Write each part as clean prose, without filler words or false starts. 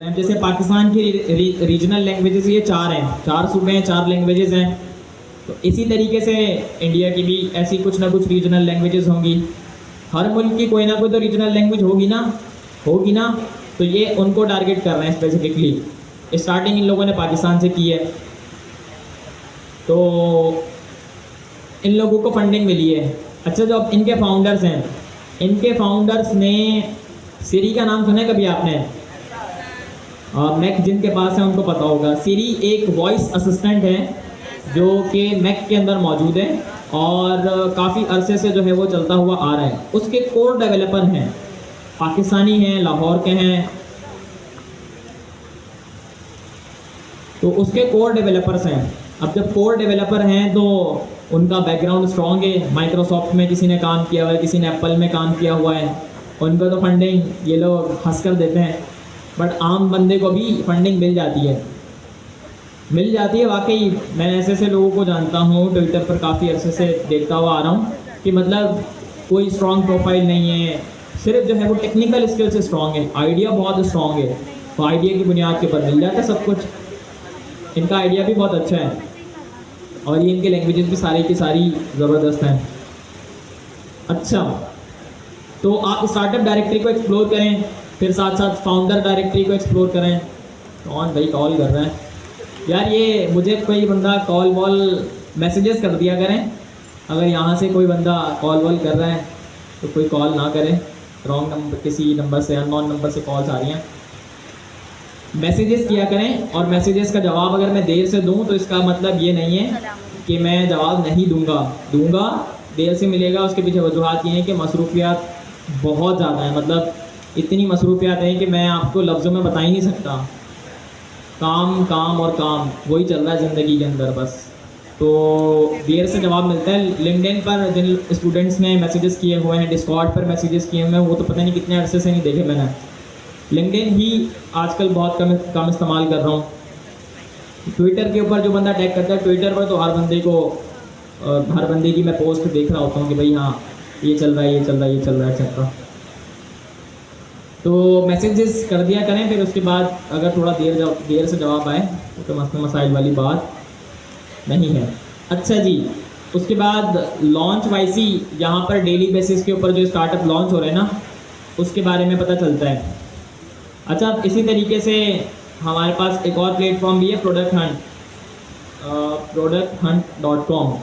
जैसे पाकिस्तान की regional languages ये चार हैं, चार सूबे हैं, चार लैंग्वेजेस हैं। तो इसी तरीके से इंडिया की भी ऐसी कुछ ना कुछ रीजनल लैंग्वेजेस होंगी। हर मुल्क की कोई ना कोई तो रीजनल लैंग्वेज होगी ना। तो ये उनको टारगेट कर रहे हैं स्पेसिफिकली। स्टार्टिंग इन लोगों ने पाकिस्तान से की है। तो इन लोगों को फंडिंग मिली है। अच्छा, जो अब इनके फाउंडर्स हैं, इनके फाउंडर्स ने सिरी का नाम सुना है कभी आपने? मैक जिनके पास है उनको पता होगा। सिरी एक वॉइस असिस्टेंट है जो कि मैक के अंदर मौजूद है और काफ़ी अरसे से जो है वो चलता हुआ आ रहा है। उसके कोर डेवलपर हैं, पाकिस्तानी हैं, लाहौर के हैं। तो उसके कोर डेवलपर्स हैं। अब जब कोर डेवलपर हैं तो उनका बैकग्राउंड स्ट्रॉन्ग है। माइक्रोसॉफ्ट में किसी ने काम किया हुआ है, किसी ने एप्पल में काम किया हुआ है। उनको तो फंडिंग ये लोग हंस कर देते हैं, बट आम बंदे को भी फंडिंग मिल जाती है वाकई। मैं ऐसे ऐसे लोगों को जानता हूँ, ट्विटर पर काफ़ी अरसे से देखता हुआ आ रहा हूँ कि मतलब कोई स्ट्रॉन्ग प्रोफाइल नहीं है, सिर्फ जो है वो टेक्निकल स्किल से स्ट्रॉन्ग है, आइडिया बहुत स्ट्रॉन्ग है, तो आइडिया की बुनियाद के ऊपर मिल जाता है सब कुछ। इनका आइडिया भी बहुत अच्छा है और ये इनके लैंग्वेजेस भी सारी की सारी ज़बरदस्त हैं। अच्छा, तो आप स्टार्टअप डायरेक्टरी को एक्सप्लोर करें, फिर साथ साथ फाउंडर डायरेक्टरी को एक्सप्लोर करें। कौन भाई कॉल कर रहा है यार? ये मुझे कोई बंदा कॉल वॉल मैसेजेस कर दिया करें। अगर यहाँ से कोई बंदा कॉल वॉल कर रहा है तो कोई कॉल ना करें। रॉन्ग नंबर, किसी नंबर से, अननोन नंबर से कॉल्स आ रही हैं। मैसेजेस किया करें, और मैसेजेस का जवाब अगर मैं देर से दूं तो इसका मतलब ये नहीं है कि मैं जवाब नहीं दूंगा, देर से मिलेगा। उसके पीछे वजूहत ये हैं कि मसरूफियात बहुत ज़्यादा है, मतलब इतनी मसरूफियात हैं कि मैं आपको लफ्ज़ों में बता ही नहीं सकता। काम काम और काम वही चल रहा है ज़िंदगी के अंदर बस। तो देर से जवाब मिलता है। लिंक्डइन पर जिन स्टूडेंट्स ने मैसेजेस किए हुए हैं, डिस्कॉर्ड पर मैसेजेस किए हुए हैं, वो तो पता नहीं कितने अरसे से नहीं देखे मैंने। लिंक्डइन ही आजकल बहुत कम इस्तेमाल कर रहा हूँ। ट्विटर के ऊपर जो बंदा टैग करता है, ट्विटर पर तो हर बंदे की मैं पोस्ट देख रहा होता हूँ कि भाई हाँ ये चल रहा है, ये चल रहा है, ये चल रहा है, एक्सेट्रा। तो मैसेजेस कर दिया करें, फिर उसके बाद अगर थोड़ा देर से जवाब आए तो मसला मसाइल वाली बात नहीं है। अच्छा जी, उसके बाद लॉन्च वाइसी, यहाँ पर डेली बेसिस के ऊपर जो स्टार्टअप लॉन्च हो रहे हैं ना, उसके बारे में पता चलता है। अच्छा, इसी तरीके से हमारे पास एक और प्लेटफॉर्म भी है, producthunt.com।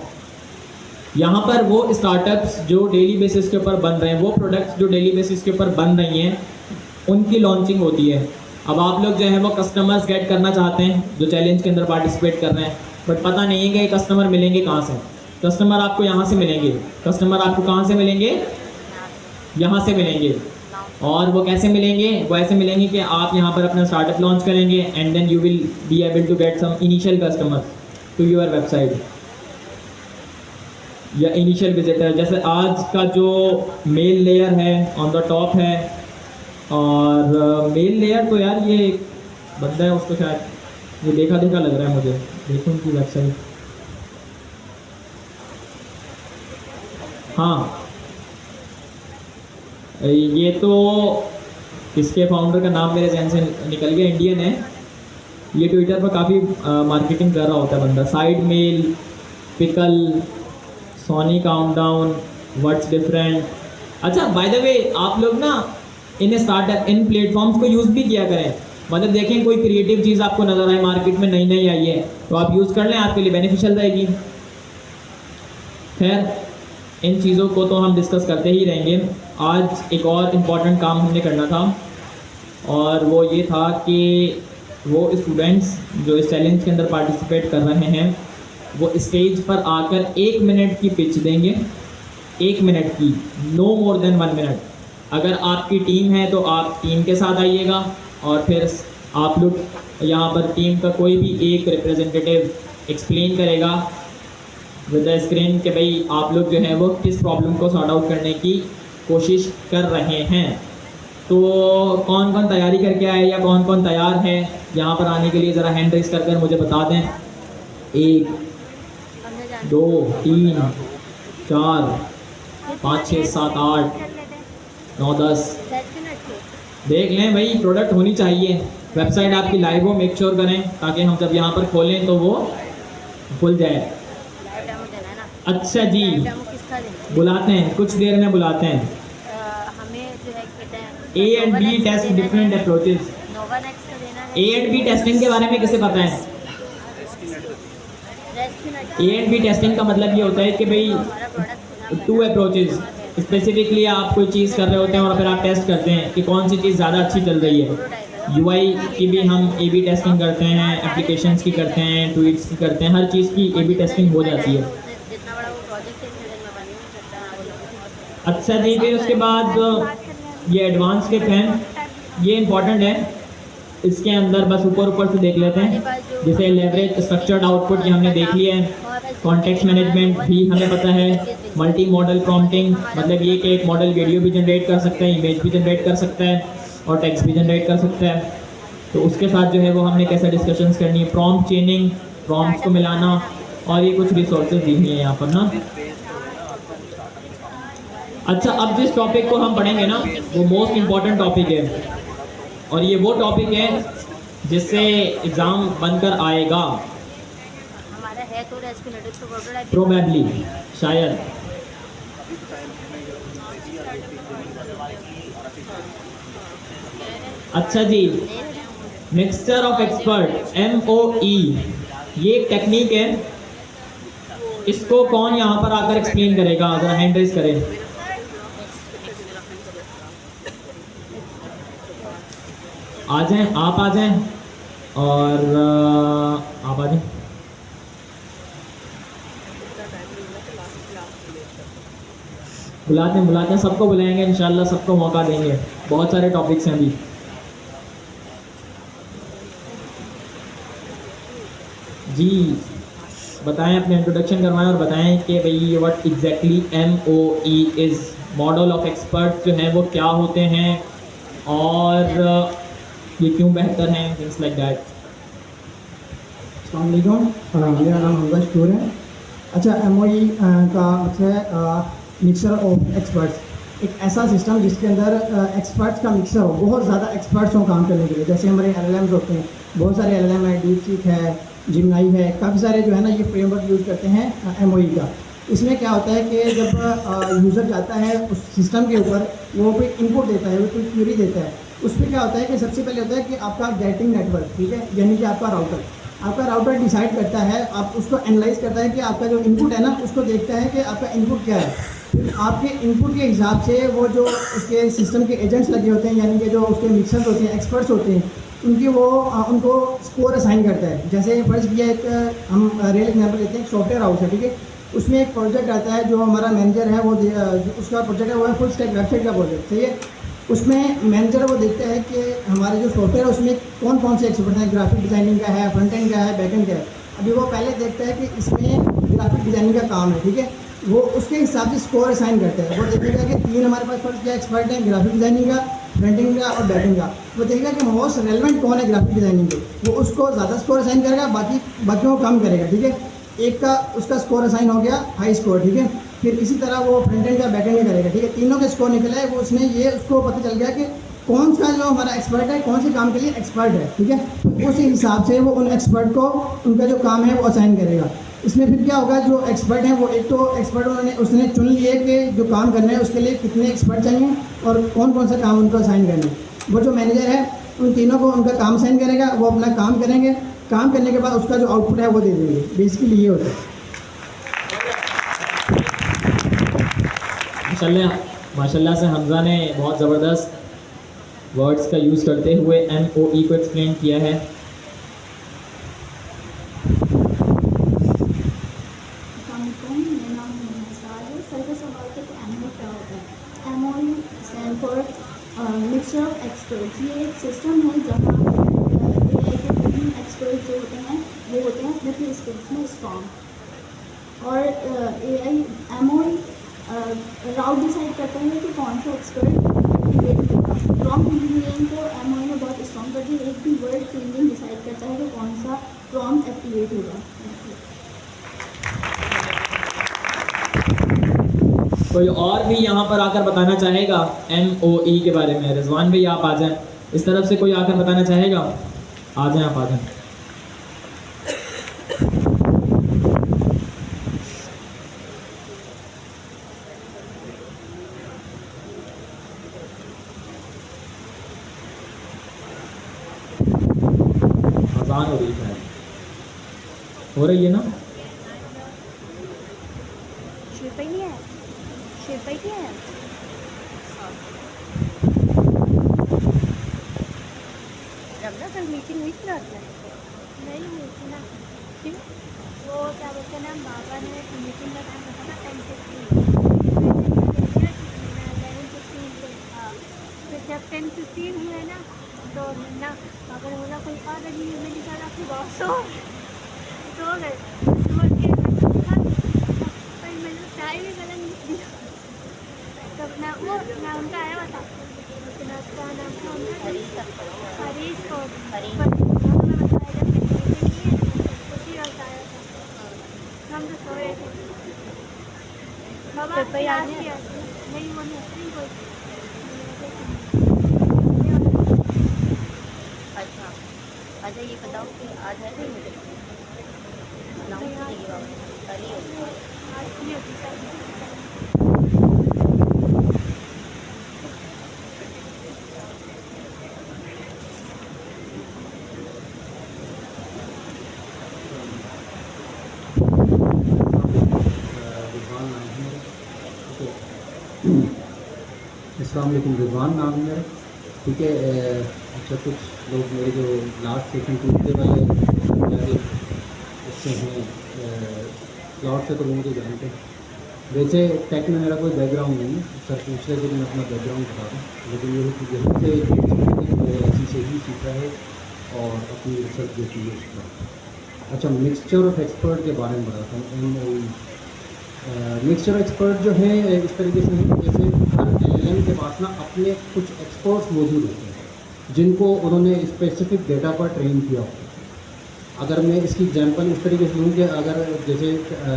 यहाँ पर वो स्टार्टअप्स जो डेली बेसिस के ऊपर बन रहे हैं, वो प्रोडक्ट्स जो डेली बेसिस के ऊपर बन रही हैं, उनकी लॉन्चिंग होती है। अब आप लोग जो है वो कस्टमर्स गेट करना चाहते हैं जो चैलेंज के अंदर पार्टिसिपेट कर रहे हैं, बट पता नहीं है कि कस्टमर मिलेंगे कहाँ से। कस्टमर आपको यहाँ से मिलेंगे। कस्टमर आपको कहाँ से मिलेंगे? यहाँ से मिलेंगे। और वो कैसे मिलेंगे? वो ऐसे मिलेंगे कि आप यहाँ पर अपना स्टार्टअप लॉन्च करेंगे and then you will be able to get some initial customer to your website या इनिशियल विजिटर। जैसे आज का जो मेल लेयर है ऑन द टॉप है, और मेल लेयर तो यार ये एक बंदा है, उसको शायद ये देखा लग रहा है मुझे। देखो उनकी वेबसाइट। हाँ, ये तो इसके फाउंडर का नाम मेरे जहन से निकल गया, इंडियन है। ये ट्विटर पर काफ़ी मार्केटिंग कर रहा होता है बंदा। Side mail, pickle, Sony countdown, what's different. अच्छा, बाय द वे आप लोग ना इन स्टार्टअप, इन प्लेटफॉर्म्स को यूज़ भी किया करें। मतलब देखें कोई क्रिएटिव चीज़ आपको नज़र आए मार्केट में, नई आई है, तो आप यूज़ कर लें, आपके लिए बेनिफिशियल रहेगी। खैर, इन चीज़ों को तो हम डिस्कस करते ही रहेंगे। आज एक और इम्पॉर्टेंट काम हमने करना था, और वो ये था कि वो स्टूडेंट्स जो इस चैलेंज के अंदर पार्टिसिपेट कर रहे हैं, वो स्टेज पर आकर 1 मिनट की पिच देंगे। 1 मिनट की, नो मोर देन 1 मिनट। अगर आपकी टीम है तो आप टीम के साथ आइएगा, और फिर आप लोग यहाँ पर टीम का कोई भी एक रिप्रेजेंटेटिव एक्सप्लेन करेगा विद द स्क्रीन कि भाई आप लोग जो है वो किस प्रॉब्लम को सॉर्ट आउट करने की कोशिश कर रहे हैं। तो कौन कौन तैयारी करके आए या कौन कौन तैयार है यहाँ पर आने के लिए, ज़रा हैंड रेस कर मुझे बता दें। 1 2 3 4 5 6 7 8 9 10। देख लें भाई, प्रोडक्ट होनी चाहिए। वेबसाइट आपकी लाइव हो, मेक श्योर करें ताकि हम जब यहाँ पर खोलें तो वो खुल जाए। लाइव डेमो देना है ना। अच्छा जी, लाइव डेमो किसका देना है? बुलाते हैं, कुछ देर में बुलाते हैं। हमें जो है कहते हैं A and B test different approaches. नोवा नेक्स्ट का देना ए है। एंड बी टेस्टिंग के बारे में किसे पता है? ए एंड बी टेस्टिंग का मतलब ये होता है कि भाई हमारा प्रोडक्ट टू अप्रोचेस, स्पेसिफिकली आप कोई चीज़ कर रहे होते हैं और फिर आप टेस्ट करते हैं कि कौन सी चीज़ ज़्यादा अच्छी चल रही है। यूआई की भी हम ए बी टेस्टिंग करते हैं, एप्लीकेशंस की करते हैं, ट्वीट्स की करते हैं, हर चीज़ की ए बी टेस्टिंग हो जाती है। जितना बड़ा वो प्रोजेक्ट है इसमें मैं बन नहीं सकता। अच्छा जी, फिर उसके बाद ये एडवांस टिप हैं, ये इंपॉर्टेंट है, इसके अंदर बस ऊपर ऊपर से देख लेते हैं। जैसे लेवरेज स्ट्रक्चर्ड आउटपुट, ये हमने देख लिया है। कॉन्टेक्स्ट मैनेजमेंट भी हमें पता है। मल्टी मॉडल प्रॉम्प्टिंग मतलब ये कि एक मॉडल वीडियो भी जनरेट कर सकता है, इमेज भी जनरेट कर सकता है और टेक्स्ट भी जनरेट कर सकता है। तो उसके साथ जो है वो हमने कैसे डिस्कशंस करनी है, प्रॉम्प्ट चेनिंग, प्रॉम्प्ट्स को मिलाना, और ये कुछ रिसोर्सेज दी हुई हैं यहाँ पर ना। अच्छा, अब जिस टॉपिक को हम पढ़ेंगे ना वो मोस्ट इम्पॉर्टेंट टॉपिक है, और ये वो टॉपिक है जिससे एग्ज़ाम बनकर आएगा हमारा है तो एस्टिमेटेड तो प्रोटोटाइप प्रोबेबली, शायद। अच्छा जी, मिक्सचर ऑफ एक्सपर्ट MOE, ये एक टेक्निक है। इसको कौन यहाँ पर आकर एक्सप्लेन करेगा? अगर हैंड रेज करें। आ जाएं, आप आ जाएं, और आप आ जाएं। बुलाते हैं, सबको बुलाएंगे इंशाल्लाह, सबको मौका देंगे। बहुत सारे टॉपिक्स हैं अभी। जी बताएं, अपने इंट्रोडक्शन करवाएं और बताएं कि भाई what exactly MOE is, model of expert जो हैं वो क्या होते हैं और ये क्यों बेहतर हैं, थिंग्स लाइक दैट। अस्सलाम वालेकुम, मेरा नाम हमजा शकूर है। अच्छा, MOE का मतलब है मिक्सर ऑफ एक्सपर्ट्स, एक ऐसा सिस्टम जिसके अंदर एक्सपर्ट्स का मिक्सर हो, बहुत ज़्यादा एक्सपर्ट्स हों काम करने के लिए। जैसे हमारे LLMs होते हैं, बहुत सारे LLM है, डीपसीक है, जिमनाई है, काफ़ी सारे जो है ना ये फ्रेमवर्क यूज़ करते हैं MOE का। इसमें क्या होता है कि जब यूज़र जाता है उस सिस्टम के ऊपर, वो कोई इनपुट देता है, वो कोई क्वेरी देता है, उस पर क्या होता है कि सबसे पहले होता है कि आपका गेटिंग नेटवर्क, ठीक है, यानी कि आपका राउटर डिसाइड करता है, आप उसको एनालाइज करता है कि आपका जो इनपुट है ना उसको देखता है कि आपका इनपुट क्या है। फिर आपके इनपुट के हिसाब से वो जो उसके सिस्टम के एजेंट्स लगे होते हैं, यानी कि जो उसके मिक्सर्स होते हैं, एक्सपर्ट्स होते हैं, उनको स्कोर असाइन करता है। जैसे फर्स्ट किया एक हम रियल एग्जाम्पल लेते हैं, एक सॉफ्टवेयर हाउस है, ठीक है, उसमें एक प्रोजेक्ट आता है, जो हमारा मैनेजर है वो उसका प्रोजेक्ट है वो है फुल स्टैक वेबसाइट का प्रोजेक्ट, सही है। उसमें मैनेजर वो देखता है कि हमारे जो सॉफ्टवेयर है उसमें कौन कौन से एक्सपर्ट हैं, ग्राफिक डिज़ाइनिंग का है, फ्रंट एंड का है, बैक एंड का है। अभी वो पहले देखता है कि इसमें ग्राफिक डिज़ाइनिंग का काम है, ठीक है, वो उसके हिसाब से स्कोर असाइन करता है। वो देखेगा कि 3 हमारे पास फर्स्ट क्या एक्सपर्ट हैं, ग्राफिक डिज़ाइनिंग का, फ्रंटिंग का और बैकिंग का। वो देखेगा कि मोस्ट रेलेवेंट कौन है ग्राफिक डिज़ाइनिंग के, वो उसको ज़्यादा स्कोर असाइन करेगा, बाकियों को कम करेगा, ठीक है। एक का उसका स्कोर असाइन हो गया हाई स्कोर, ठीक है। फिर इसी तरह वो फ्रंट एंड का बैक एंड का करेगा, ठीक है। तीनों के स्कोर निकला है, वो उसने ये उसको पता चल गया कि कौन सा जो हमारा एक्सपर्ट है कौन से काम के लिए एक्सपर्ट है, ठीक है। तो उस हिसाब से वो उन एक्सपर्ट को उनका जो काम है वो असाइन करेगा। इसमें फिर क्या होगा, जो एक्सपर्ट हैं वो एक तो एक्सपर्ट उसने चुन लिए कि जो काम करना है उसके लिए कितने एक्सपर्ट चाहिए और कौन कौन सा काम उनको असाइन करना है। वो जो मैनेजर है उन तीनों को उनका काम असाइन करेगा, वो अपना काम करेंगे, काम करने के बाद उसका जो आउटपुट है वो दे देंगे। बेसिकली ये होता है। माशाल्लाह से हमज़ा ने बहुत ज़बरदस्त वर्ड्स का यूज़ करते हुए MOE को एक्सप्लेन किया है। मिक्सचर ऑफ एक्सपर्ट्स, ये एक सिस्टम है जहाँ AI के विभिन्न एक्सपर्ट जो होते हैं वो होते हैं अपने अपने स्किल्स में स्ट्रॉन्ग। और AI MOE राउट डिसाइड करता है कि कौन सा एक्सपर्ट एक्टिवेट होगा। प्रॉम्प्ट इंजीनियरिंग को MOE में बहुत स्ट्रॉन्ग करती है। एक भी वर्ड चेंजिंग डिसाइड करता है कि कौन सा प्रॉम्प्ट एक्टिवेट होगा। कोई और भी यहाँ पर आकर बताना चाहेगा MOE के बारे में? रिजवान भाई आप आ जाएं, इस तरफ से कोई आकर बताना चाहेगा? आ जाएं आप, आ जाएं। आसान हो रही है शायद, हो रही है ना? शिल्पा ही नहीं है, शिल्पा ही नहीं है। रमना कल मीटिंग हुई थी रात में? नहीं हुई थी ना। क्यों? वो क्या बोलते हैं ना, बाबा ने मीटिंग का टाइम रखा था 10:15 पे। हाँ, फिर जब 10:15 हुए ना तो ना पापा ने बोला कोई आ रही है, मैंने कहा फिर बहुत सो गए। सुबह के पर मैंने टाइम ही गलत लिख दिया। तब ना वो ना उनका आया हुआ था, लेकिन उसका नाम था उनका हरीश को मैं बताया जब उसी वक्त आया था। हम तो सो रहे थे। बाबा क्लास किया नहीं, वो नहीं कोई। अच्छा अच्छा, ये बताओ कि आज है नहीं मुझे अनाउंस नहीं हुआ, कल ही होगा। आज नहीं होती सर। अस्सलाम वालेकुम, रिजवान नाम है मेरा। ठीक है। अच्छा, कुछ लोग मेरे जो लास्ट सेशन टूटने वाले मेरे उससे हैं क्लाउड से, तो मुझे जानते हैं। वैसे टेक में मेरा कोई बैकग्राउंड नहीं है, सर पूछ रहे थे कि मैं अपना बैकग्राउंड बता दूँ, लेकिन यही से ऐसी से ही सीखा है और अपनी रिसर्च जो की है उसका। अच्छा, मिक्सचर ऑफ एक्सपर्ट के बारे में बताता हूँ। मिक्सचर एक्सपर्ट जो है इस तरीके से है, जैसे हर एलएलएम के पास ना अपने कुछ एक्सपर्ट्स मौजूद होते हैं जिनको उन्होंने स्पेसिफिक डेटा पर ट्रेन किया होता है। अगर मैं इसकी एग्जांपल इस तरीके से लूँ कि अगर जैसे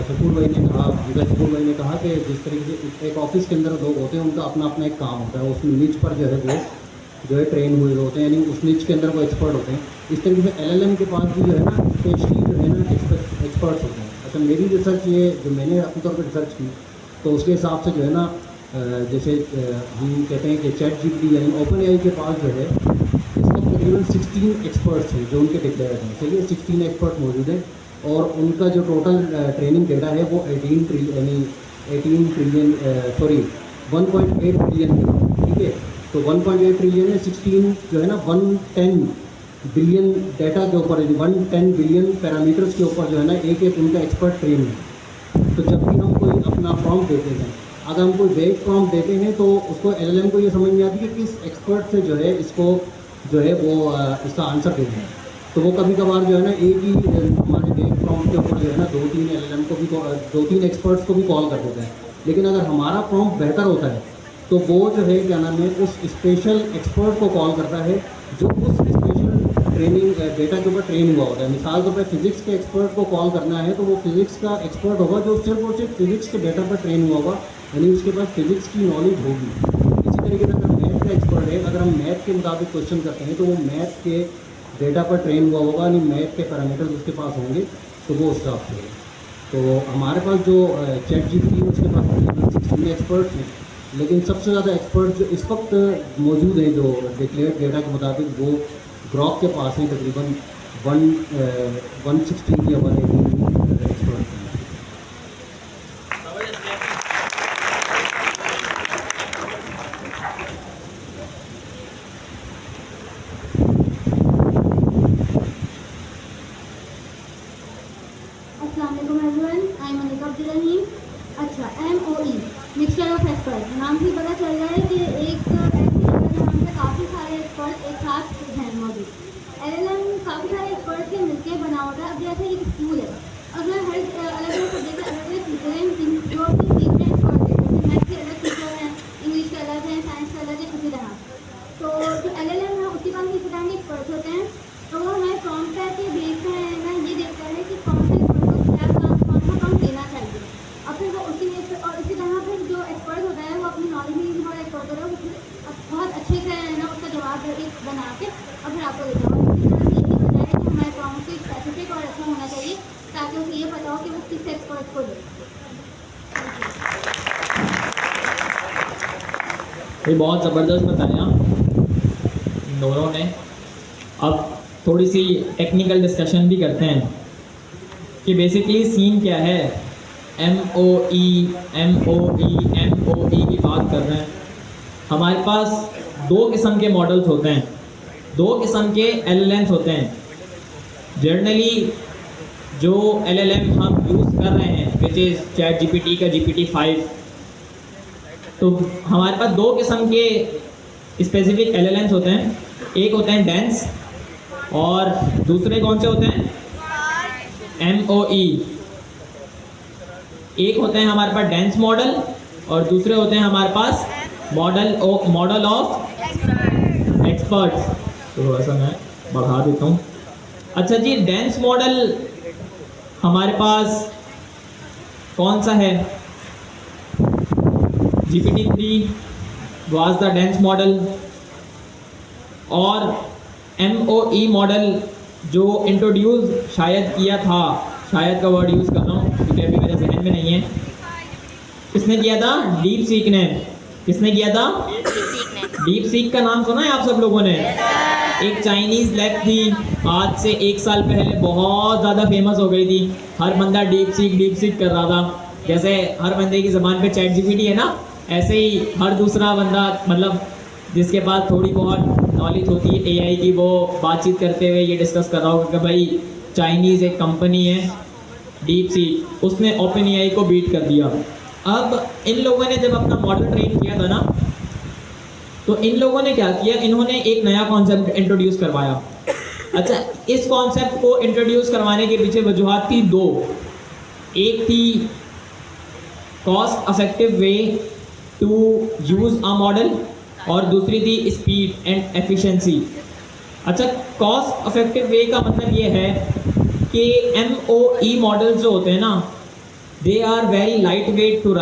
शकूर भाई ने कहा, शकूर भाई ने कहा कि जिस तरीके से एक ऑफिस के अंदर लोग होते हैं, उनका अपना अपना एक काम होता है, उसमें निच पर जो है वो जो है ट्रेन हुए होते हैं, यानी उस निच के अंदर वो एक्सपर्ट होते हैं। इस तरीके से एलएलएम के पास भी जो है ना स्पेशली जो है ना एक्सपर्ट्स होते हैं। अच्छा, मेरी रिसर्च ये जो मैंने अपने तौर पर रिसर्च की, तो उसके हिसाब से जो है ना जैसे हम कहते हैं कि चैट जीपीटी यानी ओपन एआई के पास जो है इस वक्त तकरीबन 16 एक्सपर्ट्स हैं जो उनके डिक्लेयर हैं। चलिए 16 एक्सपर्ट मौजूद हैं और उनका जो टोटल ट्रेनिंग डेटा है वो 1.8 ट्रिलियन 1.8 ट्रिलियन। ठीक है, तो 1.8 ट्रिलियन है, 16 जो है ना 110 बिलियन डेटा के ऊपर, 110 बिलियन पैरामीटर्स के ऊपर जो है ना एक एक उनका एक्सपर्ट ट्रेन है। तो जब भी हम कोई अपना प्रॉम्प्ट देते हैं, अगर हम कोई वेग प्रॉम्प्ट देते हैं तो उसको एलएलएम को ये समझ में आती है कि किस एक्सपर्ट से जो है इसको जो है वो इसका आंसर देना है। तो वो कभी कभार जो है ना एक ही हमारे वेग प्रॉम्प्ट के ऊपर जो है ना 2-3 एलएलएम को भी 2-3 एक्सपर्ट्स को भी कॉल कर देते हैं। लेकिन अगर हमारा प्रॉम्प्ट बेहतर होता है तो वो जो है क्या नाम है उस स्पेशल एक्सपर्ट को कॉल करता है जो उस स्पेशल ट्रेनिंग डेटा के ऊपर ट्रेन हुआ होता है। मिसाल तौर पर फिजिक्स के एक्सपर्ट को कॉल करना है तो वो फिजिक्स का एक्सपर्ट होगा जो सिर्फ और सिर्फ फिजिक्स के डेटा पर ट्रेन हुआ होगा, यानी उसके पास फिजिक्स की नॉलेज होगी। इसी तरीके से अगर मैथ का एक्सपर्ट है, अगर हम मैथ के मुताबिक क्वेश्चन करते हैं तो वो मैथ के डेटा पर ट्रेन हुआ होगा, यानी मैथ के पैरामीटर्स उसके पास होंगे, तो वो उस हिसाब से है। तो हमारे पास जो चैट जीपीटी है उसके पास 16 एक्सपर्ट्स हैं, लेकिन सबसे ज़्यादा एक्सपर्ट जो इस वक्त मौजूद हैं जो डिक्लेयर्ड डेटा के मुताबिक वो ग्रॉक के पास हैं, तकरीबन 116 या 118 एक्सपर्ट्स हैं। अस्सलाम वालेकुम everyone, I am Anika Abdul Rahim. अच्छा, MOE मिक्सचर ऑफ एक्सपर्ट, नाम से पता चल रहा है कि एक ऐसी जगह जहाँ पे काफ़ी सारे एक्सपर्ट एक साथ हैं मौजूद। LLM काफ़ी सारे एक्सपर्ट के मिलकर बना होता है। अब जैसे एक स्कूल है, अगर हर अलग अलग सब्जेक्ट अलग अलग टीचर हैं जो अपनी सीखने एक्सपर्ट हैं, जैसे मैथ के अलग टीचर हैं, इंग्लिश के अलग हैं, साइंस के अलग है, इसी तरह। तो जो LLM है उसके पास इसी तरह के एक्सपर्ट होते हैं। तो वो हमें प्रॉम्प्ट के बेस पे है ना ये देखता है कि कौन से एक्सपर्ट को क्या काम कौन सा काम देना चाहिए। और फिर वो उसी में और इसी तरह फिर जो एक्सपर्ट होता है वो अपनी नॉलेज में हमारा एक्सपर्ट होता है वो बहुत अच्छे से है ना उसका जवाब बना के और फिर आपको देता है। और इसी तरह की ये बहुत ज़बरदस्त बताया इन दोनों ने। अब थोड़ी सी टेक्निकल डिस्कशन भी करते हैं कि बेसिकली सीन क्या है। MOE की बात कर रहे हैं। हमारे पास दो किस्म के मॉडल्स होते हैं, दो किस्म के LLMs होते हैं। जनरली जो LLM हम यूज़ कर रहे हैं विच इज़ ChatGPT का GPT-5, तो हमारे पास दो किस्म के स्पेसिफिक LLMs होते हैं। एक होते हैं डेंस और दूसरे कौन से होते हैं? MOE। एक होते हैं हमारे पास डेंस मॉडल और दूसरे होते हैं हमारे पास मॉडल ऑफ एक्सपर्ट्स। थोड़ा सा मैं बढ़ा देता हूँ। अच्छा जी, डेंस मॉडल हमारे पास कौन सा है? GPT-3 was the dense model, और MOE मॉडल जो इंट्रोड्यूस शायद किया था, शायद का वर्ड यूज़ कर रहा हूँ क्योंकि अभी मेरे जहन में नहीं है, किसने किया था? डीप सीक ने। किसने किया था? डीप सीक का नाम सुना है आप सब लोगों ने? एक चाइनीज़ लैब थी, आज से 1 साल पहले बहुत ज़्यादा फेमस हो गई थी। हर बंदा डीप सीक कर रहा था। जैसे हर बंदे की ज़बान पे ChatGPT है ना, ऐसे ही हर दूसरा बंदा, मतलब जिसके पास थोड़ी बहुत नॉलेज होती है AI की, वो बातचीत करते हुए ये डिस्कस कर रहा होगा कि भाई चाइनीज़ एक कंपनी है डीप सीक, उसने OpenAI को बीट कर दिया। अब इन लोगों ने जब अपना मॉडल ट्रेन किया था ना, तो इन लोगों ने क्या किया, इन्होंने एक नया कॉन्सेप्ट इंट्रोड्यूस करवाया। अच्छा, इस कॉन्सेप्ट को इंट्रोड्यूस करवाने के पीछे वजूहत थी दो। एक थी cost effective way to use a model और दूसरी थी स्पीड एंड एफिशिएंसी। अच्छा, कॉस्ट इफेक्टिव वे का मतलब ये है कि MOE मॉडल्स जो होते हैं ना, they are very light weight to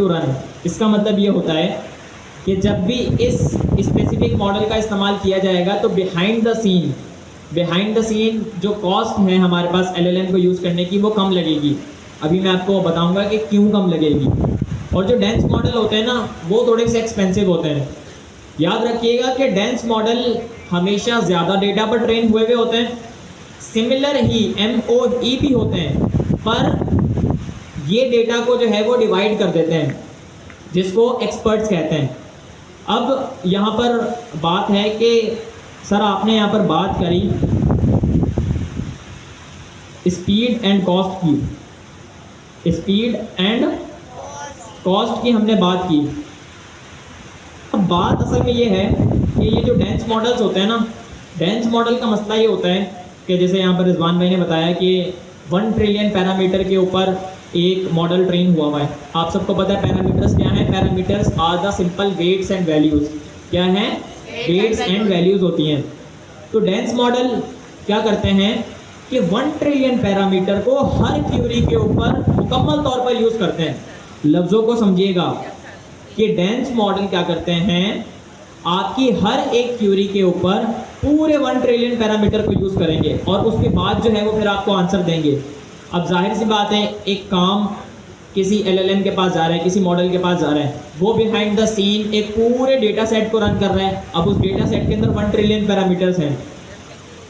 run. इसका मतलब ये होता है कि जब भी इस स्पेसिफिक मॉडल का इस्तेमाल किया जाएगा तो बिहाइंड द सीन जो कॉस्ट है हमारे पास LLM को यूज़ करने की, वो कम लगेगी। अभी मैं आपको बताऊंगा कि क्यों कम लगेगी। और जो डेंस मॉडल होते हैं ना, वो थोड़े से एक्सपेंसिव होते हैं। याद रखिएगा कि डेंस मॉडल हमेशा ज़्यादा डेटा पर ट्रेन हुए होते हैं। सिमिलर ही MOE भी होते हैं, पर ये डेटा को जो है वो डिवाइड कर देते हैं, जिसको एक्सपर्ट्स कहते हैं। अब यहाँ पर बात है कि सर आपने यहाँ पर बात करी स्पीड एंड कॉस्ट की हमने बात की। अब बात असल में ये है कि ये जो डेंस मॉडल्स होते हैं ना, डेंस मॉडल का मसला ये होता है कि जैसे यहाँ पर रिजवान भाई ने बताया कि 1 ट्रिलियन पैरामीटर के ऊपर एक मॉडल ट्रेन हुआ है। आप सबको पता है पैरामीटर्स क्या हैं? Parameters are the simple weights and values. क्या हैं? वेट्स एंड वैल्यूज़ होती हैं। तो डेंस मॉडल क्या करते हैं कि 1 ट्रिलियन पैरामीटर को हर क्यूरी के ऊपर मुकम्मल तौर पर यूज़ करते हैं। लफ्ज़ों को समझिएगा कि डेंस मॉडल क्या करते हैं, आपकी हर एक क्यूरी के ऊपर पूरे 1 ट्रिलियन पैरामीटर को यूज़ करेंगे और उसके बाद जो है वो फिर आपको आंसर देंगे। अब जाहिर सी बात है, एक काम किसी LLM के पास जा रहा है, किसी मॉडल के पास जा रहा है, वो बिहाइंड द सीन एक पूरे डेटा सेट को रन कर रहा है। अब उस डेटा सेट के अंदर 1 ट्रिलियन पैरामीटर्स हैं।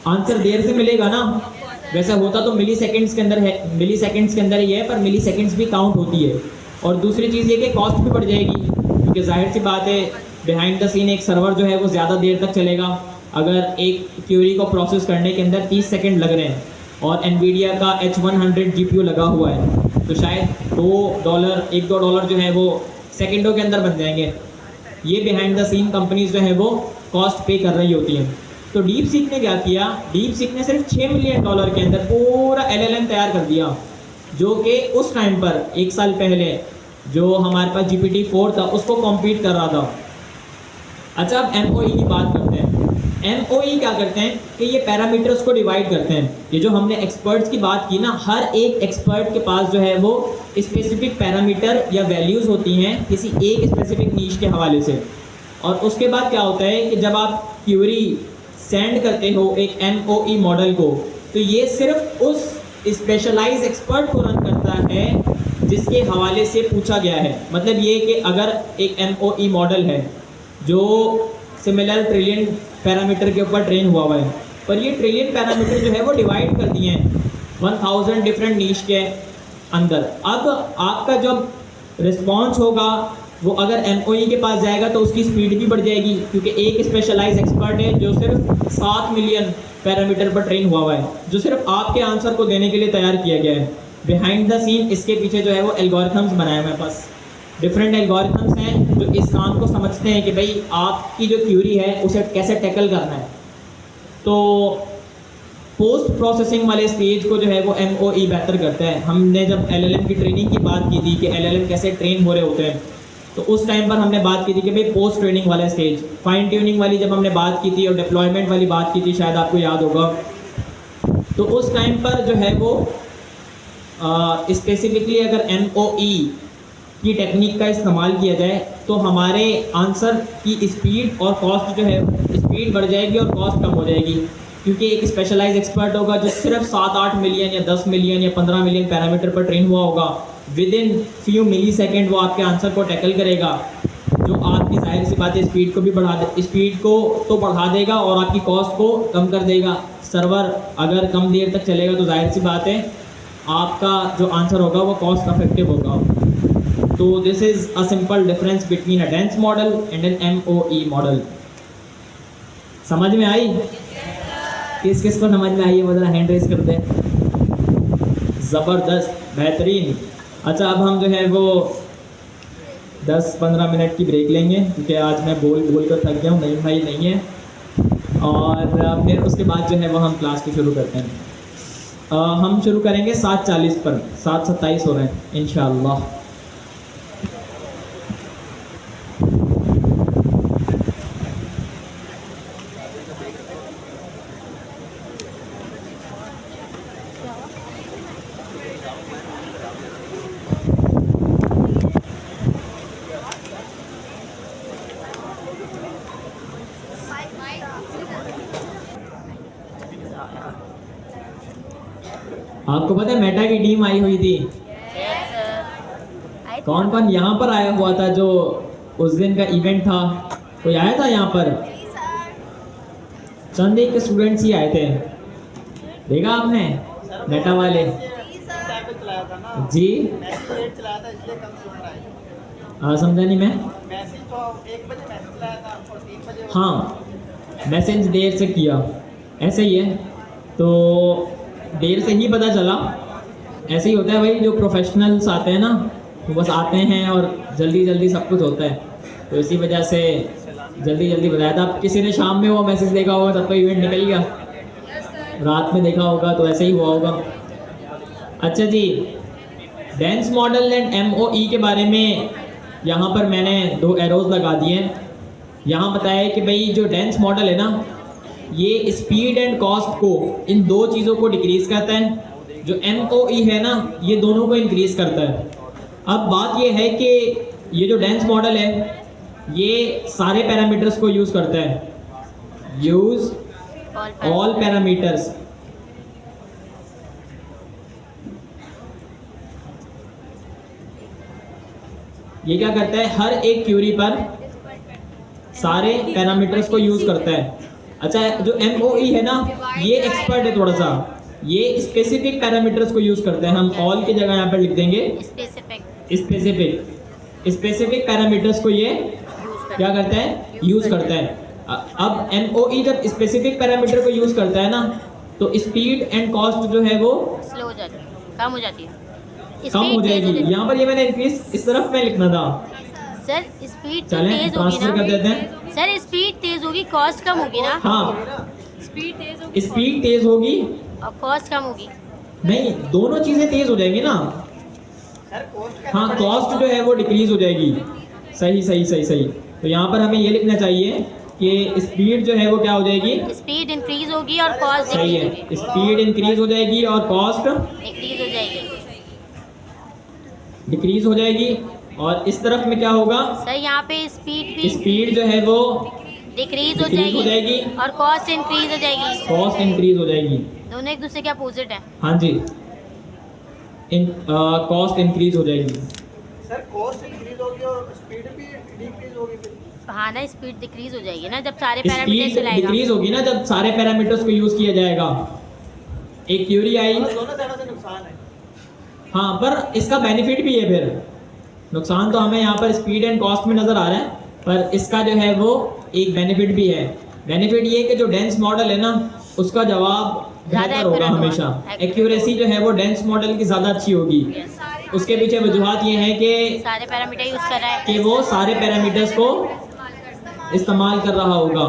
आंसर देर से मिलेगा ना, वैसे होता तो मिली सेकेंड्स के अंदर है, मिली सेकेंड्स के अंदर ही है, पर मिली सेकेंड्स भी काउंट होती है। और दूसरी चीज़ ये कि कॉस्ट भी बढ़ जाएगी, क्योंकि जाहिर सी बात है बिहाइंड द सीन एक सर्वर जो है वो ज़्यादा देर तक चलेगा। अगर एक क्यूरी को प्रोसेस करने के अंदर 30 सेकंड लग रहे हैं और NVIDIA का H100 GPU लगा हुआ है, तो शायद $1-2 जो है वो सेकंडों के अंदर बन जाएंगे। ये बिहाइंड द सीन कंपनीज जो है वो कॉस्ट पे कर रही होती हैं। तो डीप सीक ने क्या किया, डीप सीक ने सिर्फ $6 मिलियन के अंदर पूरा LLM तैयार कर दिया, जो कि उस टाइम पर 1 साल पहले जो हमारे पास GPT-4 था उसको कॉम्पीट कर रहा था। अच्छा, अब MOE की बात करते हैं। MOE क्या करते हैं कि ये पैरामीटर्स को डिवाइड करते हैं। ये जो हमने एक्सपर्ट्स की बात की ना, हर एक एक्सपर्ट के पास जो है वो स्पेसिफिक पैरामीटर या वैल्यूज़ होती हैं किसी एक स्पेसिफिक नीश के हवाले से। और उसके बाद क्या होता है कि जब आप क्यूरी सेंड करते हो एक MOE मॉडल को, तो ये सिर्फ उस स्पेशलाइज एक्सपर्ट को रन करता है जिसके हवाले से पूछा गया है। मतलब ये कि अगर एक MOE मॉडल है जो सिमिलर ट्रिलियन पैरामीटर के ऊपर ट्रेन हुआ है, पर ये ट्रिलियन पैरामीटर जो है वो डिवाइड कर दिए हैं 1000 डिफरेंट नीश के अंदर। अब आपका जब रिस्पॉन्स होगा वो अगर MOE के पास जाएगा तो उसकी स्पीड भी बढ़ जाएगी, क्योंकि एक स्पेशलाइज एक्सपर्ट है जो सिर्फ 7 मिलियन पैरामीटर पर ट्रेन हुआ है, जो सिर्फ आपके आंसर को देने के लिए तैयार किया गया है। बिहाइंड द सीन इसके पीछे जो है वो एल्गोरिथम्स बनाए हुए हैं, बस डिफरेंट एल्गोरिथम्स हैं जो इस काम को समझते हैं कि भाई आपकी जो क्यूरी है उसे कैसे टैकल करना है। तो पोस्ट प्रोसेसिंग वाले स्टेज को जो है वो MOE बेहतर करता है। हमने जब LLM की ट्रेनिंग की बात की थी कि LLM कैसे ट्रेन हो रहे होते हैं, तो उस टाइम पर हमने बात की थी कि भाई पोस्ट ट्रेनिंग वाला स्टेज, फाइन ट्यूनिंग वाली जब हमने बात की थी और डिप्लॉयमेंट वाली बात की थी, शायद आपको याद होगा, तो उस टाइम पर जो है वो स्पेसिफिकली अगर MOE की टेक्निक का इस्तेमाल किया जाए तो हमारे आंसर की स्पीड और कॉस्ट जो है, स्पीड बढ़ जाएगी और कॉस्ट कम हो जाएगी, क्योंकि एक स्पेशलाइज एक्सपर्ट होगा जो सिर्फ 7-8 मिलियन या 10 मिलियन या 15 मिलियन पैरामीटर पर ट्रेन हुआ होगा। Within few millisecond वो आपके आंसर को टैकल करेगा, जो आपकी जाहिर सी बात है स्पीड को भी स्पीड को तो बढ़ा देगा और आपकी कॉस्ट को कम कर देगा। सर्वर अगर कम देर तक चलेगा तो जाहिर सी बात है आपका जो आंसर होगा वो कॉस्ट इफेक्टिव होगा। तो this is a simple difference between a dense model and an MOE model. समझ में आई? किस किस को समझ में आई है वो ज़रा हैंड रेस कर दे। ज़बरदस्त, बेहतरीन। अच्छा, अब हम जो है वो 10-15 मिनट की ब्रेक लेंगे, क्योंकि आज मैं बोल कर थक गया हूँ, नहीं भाई नहीं है। और फिर उसके बाद जो है वो हम क्लास को शुरू करते हैं। हम शुरू करेंगे 7:40 पर, 7:27 हो रहे हैं इंशाअल्लाह। आपको पता है मेटा की टीम आई हुई थी? कौन कौन यहाँ पर आया हुआ था जो उस दिन का इवेंट था? कोई आया था यहाँ पर? चंद एक स्टूडेंट्स ही आए थे, देखा आपने मेटा वाले जी? समझा नहीं मैं। हाँ, मैसेज देर से किया, ऐसे ही है, तो देर से ही पता चला। ऐसे ही होता है भाई, जो प्रोफेशनल्स आते हैं ना वो बस आते हैं और जल्दी जल्दी सब कुछ होता है, तो इसी वजह से जल्दी जल्दी बताया था। अब किसी ने शाम में वो मैसेज देखा होगा तब तो इवेंट निकल गया, रात में देखा होगा तो ऐसे ही हुआ होगा। अच्छा जी, डेंस मॉडल एंड MOE के बारे में यहाँ पर मैंने 2 एरोज लगा दिए हैं। यहाँ बताया है कि भाई जो डेंस मॉडल है ना, ये स्पीड एंड कॉस्ट को, इन 2 चीज़ों को डिक्रीज़ करता है। जो MOE है ना, ये दोनों को इंक्रीज़ करता है। अब बात ये है कि ये जो डेंस मॉडल है ये सारे पैरामीटर्स को यूज़ करता है, यूज़ ऑल पैरामीटर्स। ये क्या करता है, हर एक क्यूरी पर सारे पैरामीटर्स को यूज़ करता है। अच्छा, जो MOE है ना, ये एक्सपर्ट है थोड़ा सा, ये स्पेसिफिक पैरामीटर्स को यूज़ करते हैं। हम ऑल की जगह यहाँ पर लिख देंगे स्पेसिफिक पैरामीटर्स को ये क्या करता है, यूज़ करता है। अब MOE जब स्पेसिफिक पैरामीटर को यूज़ करता है ना, तो स्पीड एंड कॉस्ट जो है वो स्लो हो जाती है, कम हो जाती है, कम हो जाएगी। यहाँ पर ये मैंने इंक्रीज इस तरफ में लिखना था। सर स्पीड तो चलें तेज होगी ट्रांसफर कर ना देते हैं। सर, स्पीड तेज होगी, कॉस्ट कम होगी ना। हाँ, स्पीड स्पीड तेज होगी और कॉस्ट कम होगी। नहीं, दोनों चीज़ें तेज हो जाएंगी ना। हाँ, कॉस्ट जो है वो डिक्रीज हो जाएगी। सही सही सही सही। तो यहाँ पर हमें ये लिखना चाहिए कि स्पीड जो है वो क्या हो जाएगी, स्पीड इंक्रीज होगी और कॉस्ट सही है, स्पीड इंक्रीज हो जाएगी और कॉस्ट डिक्रीज हो जाएगी। डिक्रीज हो जाएगी। और इस तरफ में क्या होगा, सर यहाँ पे स्पीड स्पीड जो है वो डिक्रीज हो डिक्रीज हो जाएगी जाएगी और कॉस्ट इंक्रीज हो जाएगी। कॉस्ट इंक्रीज हो जाएगी। दोनों एक दूसरे के अपोजिट है। हाँ जी। कॉस्ट इंक्रीज हो जाएगी। सर कॉस्ट इंक्रीज होगी और स्पीड भी डिक्रीज होगी फिर। हाँ ना, स्पीड डिक्रीज हो जाएगी ना जब सारे स्पीड पैरामीटर चलाएगा। डिक्रीज होगी ना जब सारे पैरामीटर्स को यूज किया जाएगा। एक क्यूरी आई, दोनों तरह से नुकसान है। हाँ पर इसका बेनिफिट भी है। फिर नुकसान तो हमें यहाँ पर स्पीड एंड कॉस्ट में नजर आ रहा है, पर इसका जो है वो एक बेनिफिट भी है। बेनिफिट ये है कि जो डेंस मॉडल है ना उसका जवाब ज़्यादा बेहतर होगा accurate होगा। हमेशा। एक्यूरेसी जो है वो डेंस मॉडल की ज़्यादा अच्छी होगी। उसके पीछे वजूहत ये है कि सारे पैरामीटर यूज कर रहा है। वो सारे पैरामीटर्स को इस्तेमाल कर रहा होगा।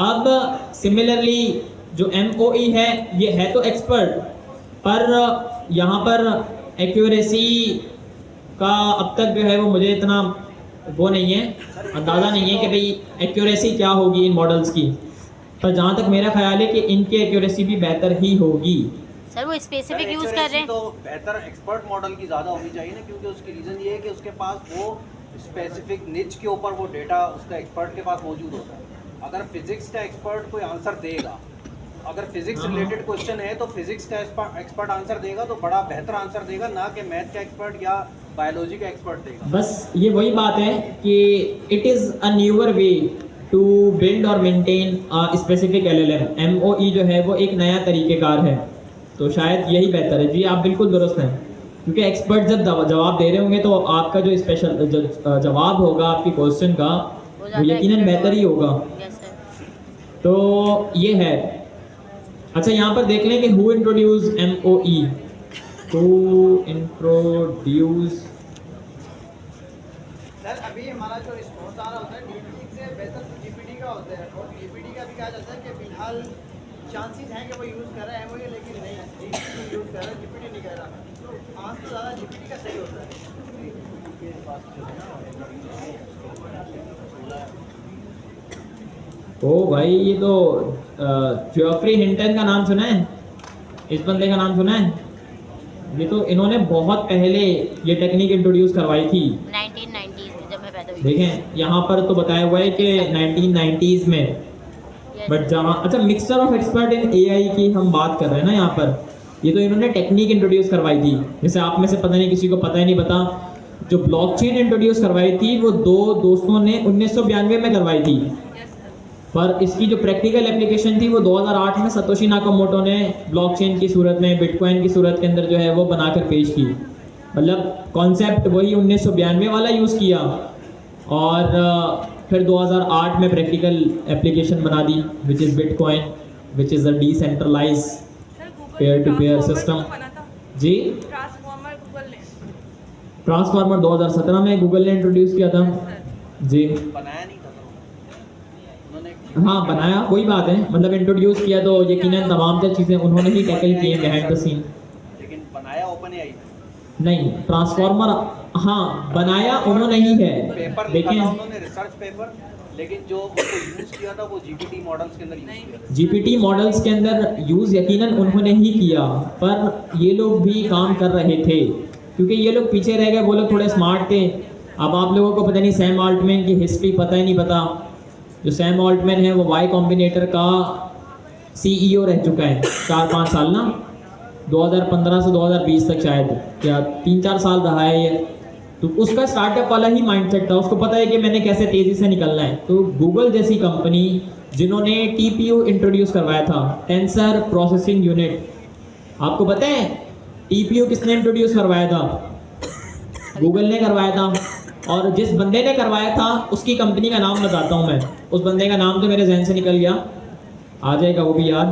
अब सिमिलरली जो MOE है ये है तो एक्सपर्ट, पर यहाँ पर एक्यूरेसी का अब तक जो है वो मुझे इतना वो नहीं है, अंदाज़ा नहीं है कि भाई एक्यूरेसी क्या होगी इन मॉडल्स की। पर जहाँ तक मेरा ख्याल है कि इनकी एक्यूरेसी भी बेहतर ही होगी। सर वो स्पेसिफिक यूज कर रहे हैं। तो बेहतर एक्सपर्ट मॉडल की ज़्यादा होनी चाहिए ना, क्योंकि उसकी रीज़न ये है कि उसके पास वो स्पेसिफिक निच के ऊपर वो डेटा उसका एक्सपर्ट के पास मौजूद होता है। अगर फिजिक्स का एक्सपर्ट कोई आंसर देगा, अगर फिजिक्स रिलेटेड क्वेश्चन है तो फिजिक्स का एक्सपर्ट आंसर देगा तो बड़ा बेहतर आंसर देगा, ना कि मैथ का एक्सपर्ट या बायोलॉजी का एक्सपर्ट देगा। बस ये वही बात है कि it is a newer way to build और मेंटेन स्पेसिफिक LLM। MOE जो है वो एक नया तरीक़ेकार है, तो शायद यही बेहतर है। जी आप बिल्कुल दुरुस्त हैं, क्योंकि एक्सपर्ट जब जवाब दे रहे होंगे तो आपका जो स्पेशल जो जवाब होगा आपकी क्वेश्चन का वो यकीनन बेहतर ही होगा। Yes sir. तो ये है। अच्छा यहाँ पर देख लें कि who introduce MOE। Who introduce, sir अभी हमारा जो रिस्पॉन्स आ रहा होता है DeepSeek से बेहतर तो GPT का होता है, और GPT का भी कहा जाता है कि फिलहाल चांसेस हैं कि वो यूज़ कर रहा है MOE, लेकिन नहीं DeepSeek यूज़ कर रहा है, GPT नहीं कर रहा। तो आज तो ज़्यादा GPT का सही होता है। ओ भाई ये तो ज्योफ्री हिंटन का नाम सुना है? इस बंदे का नाम सुना है? ये तो इन्होंने बहुत पहले ये टेक्निक इंट्रोड्यूस करवाई थी। 1990s में जब मैं पैदा हुई। देखें यहाँ पर तो बताया हुआ है कि 1990s में। Yes, बट जहाँ अच्छा mixture of expert in AI की हम बात कर रहे हैं ना यहाँ पर, ये तो इन्होंने टेक्निक इंट्रोड्यूस करवाई थी। जैसे आप में से पता नहीं किसी को पता ही नहीं पता, जो ब्लॉकचेन इंट्रोड्यूस करवाई थी वो दो दोस्तों ने 1992 में करवाई थी, पर इसकी जो प्रैक्टिकल एप्लीकेशन थी वो 2008 में सतोशी नाकामोटो ने ब्लॉकचेन की सूरत में, बिटकॉइन की सूरत के अंदर जो है वो बनाकर पेश की। मतलब कॉन्सेप्ट वही 1992 वाला यूज़ किया, और फिर 2008 में प्रैक्टिकल एप्लीकेशन बना दी, which is bitcoin, which is a decentralize peer to peer system. जी ट्रांसफॉर्मर गूगल ने ट्रांसफार्मर 2017 में गूगल ने इंट्रोड्यूस किया था। जी बनाया नहीं था उन्होंने। हाँ बनाया, वही बात है, मतलब इंट्रोड्यूस किया तो यकीनन तमाम तर चीज़ें उन्होंने ही टैकल की हैं बिहाइंड द सीन। लेकिन बनाया OpenAI नहीं, ट्रांसफार्मर हाँ बनाया उन्होंने ही है। पेपर लिखा था देखें उन्होंने, रिसर्च पेपर, लेकिन जो उसको यूज़ किया था वो GPT मॉडल्स के अंदर यूज़ किया था। GPT मॉडल्स के अंदर यूज़ यकीनन उन्होंने ही किया, पर ये लोग भी काम कर रहे थे क्योंकि ये लोग पीछे रह गए, वो लोग थोड़े स्मार्ट थे। अब आप लोगों को पता नहीं सैम ऑल्टमैन की हिस्ट्री पता ही नहीं पता। जो सैम ऑल्टमैन है वो वाई कॉम्बिनेटर का CEO रह चुका है 4-5 साल ना, 2015 से 2020 तक शायद, क्या 3-4 साल रहा है ये। तो उसका स्टार्टअप वाला ही माइंडसेट था, उसको पता है कि मैंने कैसे तेज़ी से निकलना है। तो गूगल जैसी कंपनी जिन्होंने TPU इंट्रोड्यूस करवाया था, टेंसर प्रोसेसिंग यूनिट, आपको पता है TPU किसने इंट्रोड्यूस करवाया था? गूगल ने करवाया था। और जिस बंदे ने करवाया था उसकी कंपनी का नाम बताता हूँ मैं, उस बंदे का नाम तो मेरे जहन से निकल गया, आ जाएगा वो भी याद।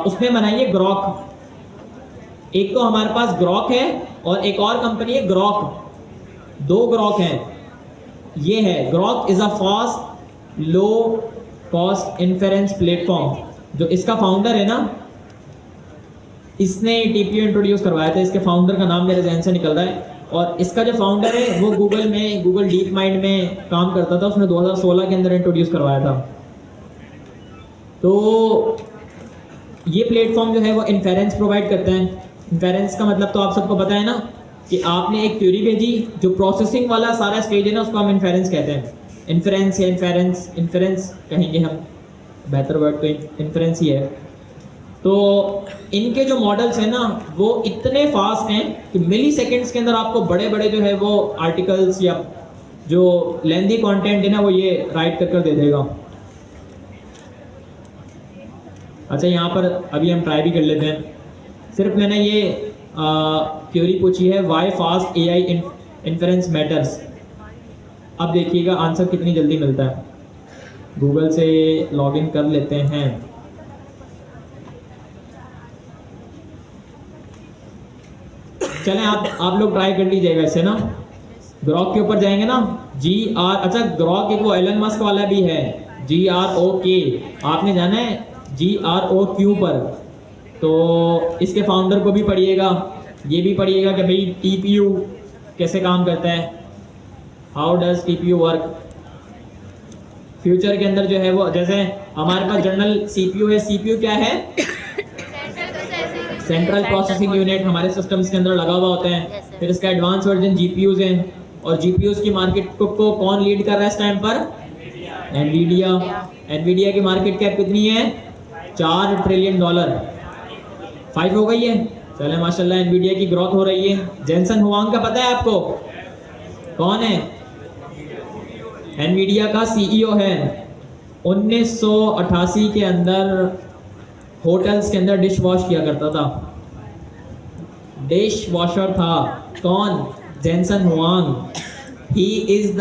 उसने बनाई है ग्रॉक। एक तो हमारे पास ग्रॉक है और एक और कंपनी है ग्रॉक, 2 ग्रॉक हैं। ये है Grok is a fast low cost inference platform. जो इसका फाउंडर है ना, इसने TPU इंट्रोड्यूस करवाया था, इसके फाउंडर का नाम मेरे जहन से निकल रहा है। और इसका जो फाउंडर है वो गूगल डीप माइंड में काम करता था, उसने 2016 के अंदर इंट्रोड्यूस करवाया था। तो ये प्लेटफॉर्म जो है वो इन्फेरेंस प्रोवाइड करता है। इन्फेरेंस का मतलब तो आप सबको पता है ना कि आपने एक क्वेरी भेजी, जो प्रोसेसिंग वाला सारा स्टेज है ना उसको हम इन्फेरेंस कहते हैं। इन्फेरेंस या इन्फेरेंस कहेंगे हम, बेहतर वर्ड तो इन्फेरेंस ही है। तो इनके जो मॉडल्स हैं ना वो इतने फास्ट हैं कि मिली सेकेंड्स के अंदर आपको बड़े बड़े जो है वो आर्टिकल्स या जो लेंदी कंटेंट है ना वो ये राइट कर दे देगा। अच्छा, यहाँ पर अभी हम ट्राई भी कर लेते हैं। सिर्फ मैंने ये क्वेरी पूछी है why fast AI inference matters. अब देखिएगा आंसर कितनी जल्दी मिलता है। गूगल से लॉगिन कर लेते हैं। चलें आप लोग ट्राई कर लीजिएगा इससे ना। ग्रॉक के ऊपर जाएंगे ना, GR, अच्छा ग्रॉक एक वो एलन मस्क वाला भी है, GROK, आपने जाना है GROQ पर। तो इसके फाउंडर को भी पढ़िएगा, ये भी पढ़िएगा कि भाई TPU कैसे काम करता है, how does TPU work. Future के अंदर जो है वो, जैसे हमारे पास जनरल CPU है, CPU क्या है, सेंट्रल प्रोसेसिंग यूनिट हमारे सिस्टम्स के अंदर लगा हुआ होता है। फिर इसका एडवांस वर्जन GPUs हैं, और GPUs की मार्केट को कौन लीड कर रहा है इस टाइम पर, एनवीडिया की मार्केट कैप कितनी है, $4 ट्रिलियन। 5 हो गई है। चले माशाल्लाह एनवीडिया की ग्रोथ हो रही है। जेनसन हुआंग का पता है आपको कौन है, एनवीडिया का CEO है। 1988 के अंदर होटल्स के अंदर डिश वॉश किया करता था, डिश वॉशर था। कौन, Jensen Huang. He is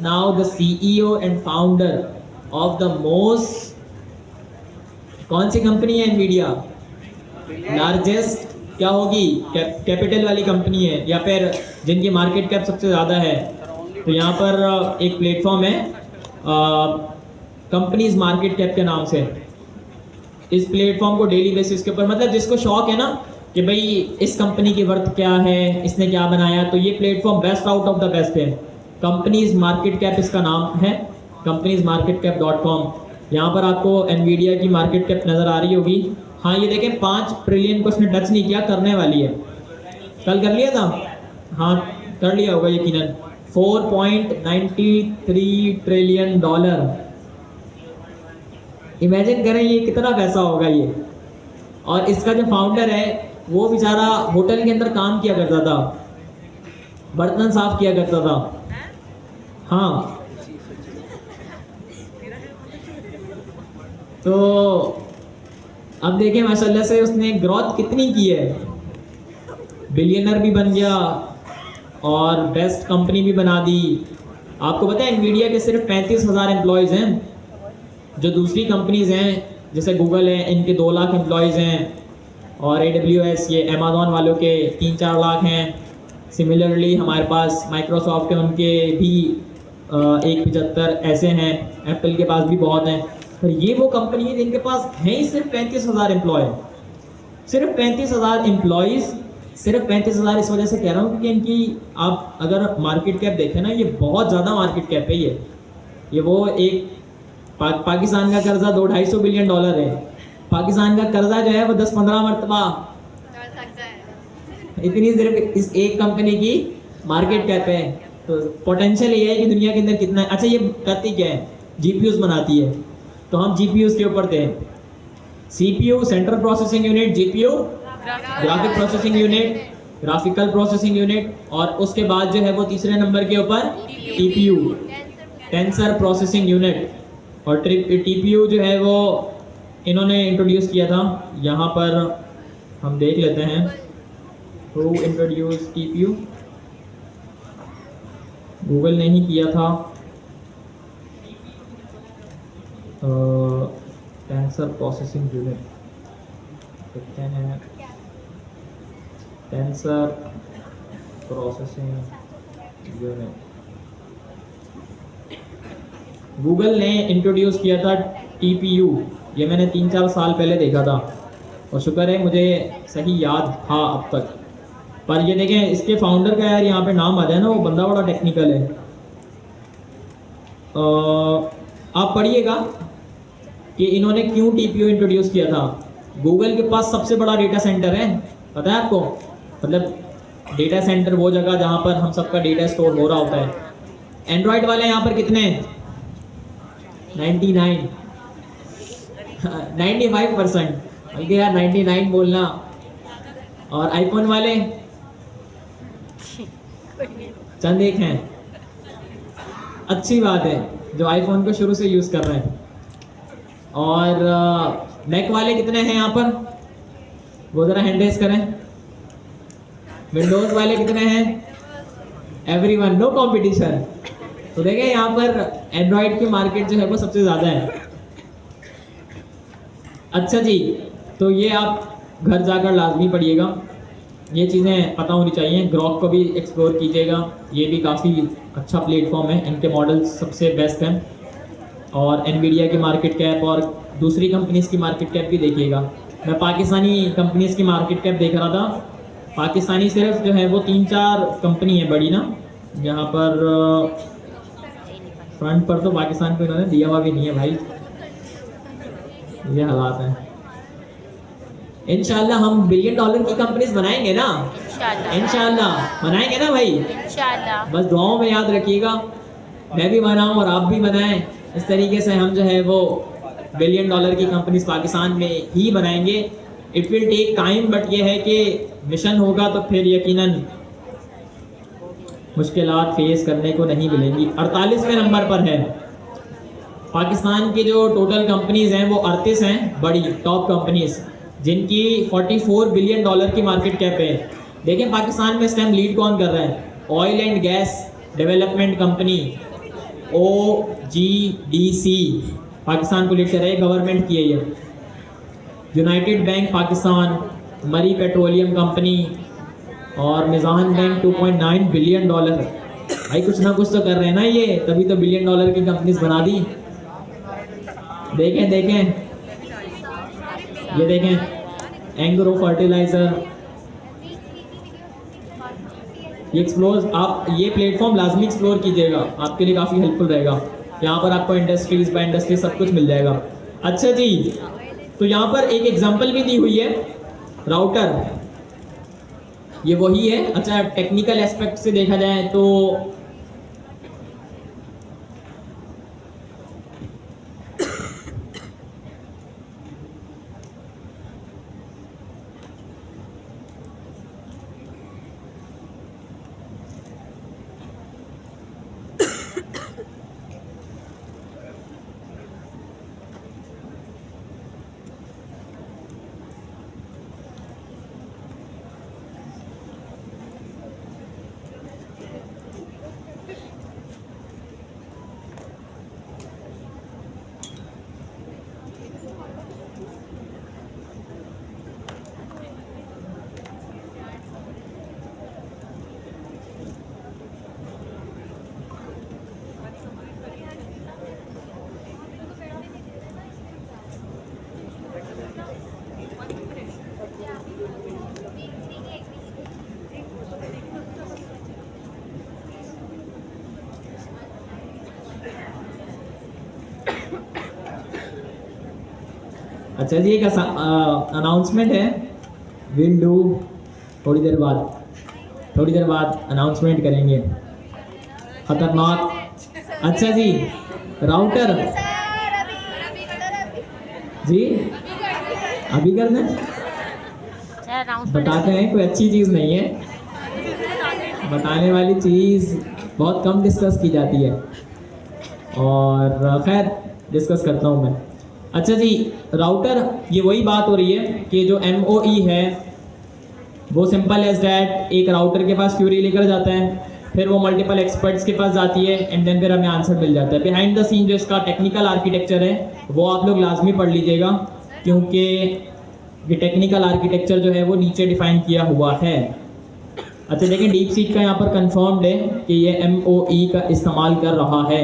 now the CEO and founder of the most, कौन सी कंपनी है एनवीडिया, लार्जेस्ट क्या होगी, कैपिटल वाली कंपनी है, या फिर जिनकी मार्केट कैप सबसे ज़्यादा है। तो यहाँ पर एक प्लेटफॉर्म है कंपनीज मार्केट कैप के नाम से। इस प्लेटफॉर्म को डेली बेसिस के ऊपर, मतलब जिसको शौक है ना कि भाई इस कंपनी की वर्थ क्या है, इसने क्या बनाया, तो ये platform best out of the best है। कंपनीज मार्केट कैप इसका नाम है, companiesmarketcap.com। यहाँ पर आपको एनवीडिया की मार्केट कैप नज़र आ रही होगी। हाँ ये देखें 5 ट्रिलियन को इसने टच नहीं किया, करने वाली है। कल कर लिया था, हाँ कर लिया होगा यकीनन। $4.93 ट्रिलियन। इमेजिन करें ये कितना पैसा होगा ये। और इसका जो फाउंडर है वो बेचारा होटल के अंदर काम किया करता था, बर्तन साफ किया करता था। हाँ तो अब देखें माशाल्लाह से उसने ग्रोथ कितनी की है, बिलियनर भी बन गया और बेस्ट कंपनी भी बना दी। आपको पता है एनवीडिया के सिर्फ 35,000 एम्प्लॉयज़ हैं, जो दूसरी कंपनीज हैं जैसे गूगल है इनके 2 लाख एम्प्लॉयज़ हैं, और AWS ये अमेज़ॉन वालों के 3-4 लाख हैं। सिमिलरली हमारे पास माइक्रोसॉफ्ट है उनके भी 175 ऐसे हैं, एप्पल के पास भी बहुत हैं। पर ये वो कंपनी है जिनके पास हैं ही सिर्फ 35,000 एम्प्लॉय, सिर्फ 35,000 एम्प्लॉयज़, सिर्फ 35,000। इस वजह से कह रहा हूँ क्योंकि इनकी आप अगर मार्केट कैप देखें ना, ये बहुत ज़्यादा मार्केट कैप है। ये वो एक पाकिस्तान का कर्जा $200-250 बिलियन है। पाकिस्तान का कर्जा जो है वो 10-15 मरतबा, इतनी सिर्फ इस एक कंपनी की मार्केट कैप है। तो पोटेंशियल ये है कि दुनिया के अंदर कितना है। अच्छा ये करती क्या है, GPUs बनाती है, तो हम GPUs के ऊपर थे। CPU central processing unit, GPU graphic processing unit, graphical processing unit, और उसके बाद जो है वो तीसरे नंबर के ऊपर TPU टेंसर प्रोसेसिंग यूनिट। और TPU जो है वो इन्होंने इंट्रोड्यूस किया था। यहाँ पर हम देख लेते हैं हु इंट्रोड्यूस TPU। गूगल ने ही किया था। टेंसर प्रोसेसिंग यूनिट देखते हैं, टेंसर प्रोसेसिंग यूनिट गूगल ने इंट्रोड्यूस किया था TPU। ये मैंने 3-4 साल पहले देखा था और शुक्र है मुझे सही याद था अब तक। पर ये देखें इसके फाउंडर का यार यहाँ पे नाम आ जाए ना, वो बंदा बड़ा टेक्निकल है। आप पढ़िएगा कि इन्होंने क्यों TPU इंट्रोड्यूस किया था। गूगल के पास सबसे बड़ा डेटा सेंटर है, पता है आपको, मतलब डेटा सेंटर वो जगह जहाँ पर हम सबका डेटा स्टोर हो रहा होता है। एंड्रॉयड वाले यहाँ पर कितने हैं, 95% बल्कि यार 99 बोलना। और आईफोन वाले चंद एक हैं, अच्छी बात है जो आईफोन को शुरू से यूज़ कर रहे हैं। और मैक वाले कितने हैं यहाँ पर, वो ज़रा हैंड रेज करें। विंडोज़ वाले कितने हैं, एवरीवन, नो कंपटीशन। तो देखें यहाँ पर एंड्रॉयड की मार्केट जो है वो सबसे ज़्यादा है। अच्छा जी, तो ये आप घर जाकर लाजमी पढ़िएगा, ये चीज़ें पता होनी चाहिए। ग्रॉक को भी एक्सप्लोर कीजिएगा, ये भी काफ़ी अच्छा प्लेटफॉर्म है, इनके मॉडल्स सबसे बेस्ट हैं। और एनवीडिया की मार्केट कैप और दूसरी कंपनीज़ की मार्केट कैप भी देखिएगा। मैं पाकिस्तानी कंपनीज़ की मार्केट कैप देख रहा था, पाकिस्तानी सिर्फ जो है वो 3-4 कंपनी है बड़ी ना, जहाँ पर फ्रंट पर तो पाकिस्तान को इन्होंने दिया हुआ भी नहीं है भाई, ये हालात हैं। इंशाल्लाह हम $1 बिलियन की कंपनीज बनाएंगे ना, इंशाल्लाह बनाएंगे ना भाई, इंशाल्लाह। बस दुआओं में याद रखिएगा, मैं भी बनाऊं और आप भी बनाएं। इस तरीके से हम जो है वो $1 बिलियन की कंपनीज पाकिस्तान में ही बनाएंगे। It will take time, but ये है कि मिशन होगा तो फिर यकीनन मुश्किलात फेस करने को नहीं मिलेंगी। 48वें नंबर पर है पाकिस्तान की जो टोटल कंपनीज हैं वो 38 हैं बड़ी टॉप कंपनीज, जिनकी $44 बिलियन की मार्केट कैप है। देखें पाकिस्तान में इस टाइम लीड कौन कर रहा है, oil and gas development company OGDC Pakistan को लीड कर रहा है, गवर्नमेंट की है ये। यूनाइटेड बैंक पाकिस्तान, मरी पेट्रोलियम कंपनी और मिज़ान बैंक $2.9 बिलियन। भाई कुछ ना कुछ तो कर रहे हैं ना ये, तभी तो $1 बिलियन की कंपनीज बना दी। देखें देखें ये देखें एंग्रो फर्टिलाइजर, ये एक्सप्लोर, आप ये प्लेटफॉर्म लाजमी एक्सप्लोर कीजिएगा, आपके लिए काफ़ी हेल्पफुल रहेगा। यहाँ पर आपको इंडस्ट्रीज बाय इंडस्ट्री सब कुछ मिल जाएगा। अच्छा जी, तो यहाँ पर एक एग्जांपल भी दी हुई है, राउटर, ये वही है। अच्छा टेक्निकल एस्पेक्ट से देखा जाए तो अच्छा जी एक अनाउंसमेंट है, विल डू थोड़ी देर बाद अनाउंसमेंट करेंगे, खतरनाक। अच्छा जी राउटर जी अभी कर दें, बताते हैं कोई अच्छी चीज़ नहीं है, बताने वाली चीज़ बहुत कम डिस्कस की जाती है, और खैर डिस्कस करता हूँ मैं। अच्छा जी राउटर, ये वही बात हो रही है कि जो MOE है वो सिंपल एज डैट एक राउटर के पास क्यूरी लेकर जाता है, फिर वो मल्टीपल एक्सपर्ट्स के पास जाती है एंड देन फिर हमें आंसर मिल जाता है। बिहाइंड द सीन जो इसका टेक्निकल आर्किटेक्चर है वो आप लोग लाजमी पढ़ लीजिएगा, क्योंकि ये टेक्निकल आर्किटेक्चर जो है वो नीचे डिफाइन किया हुआ है। अच्छा देखें डीप सीक का यहाँ पर कंफर्म्ड है कि ये MOE का इस्तेमाल कर रहा है,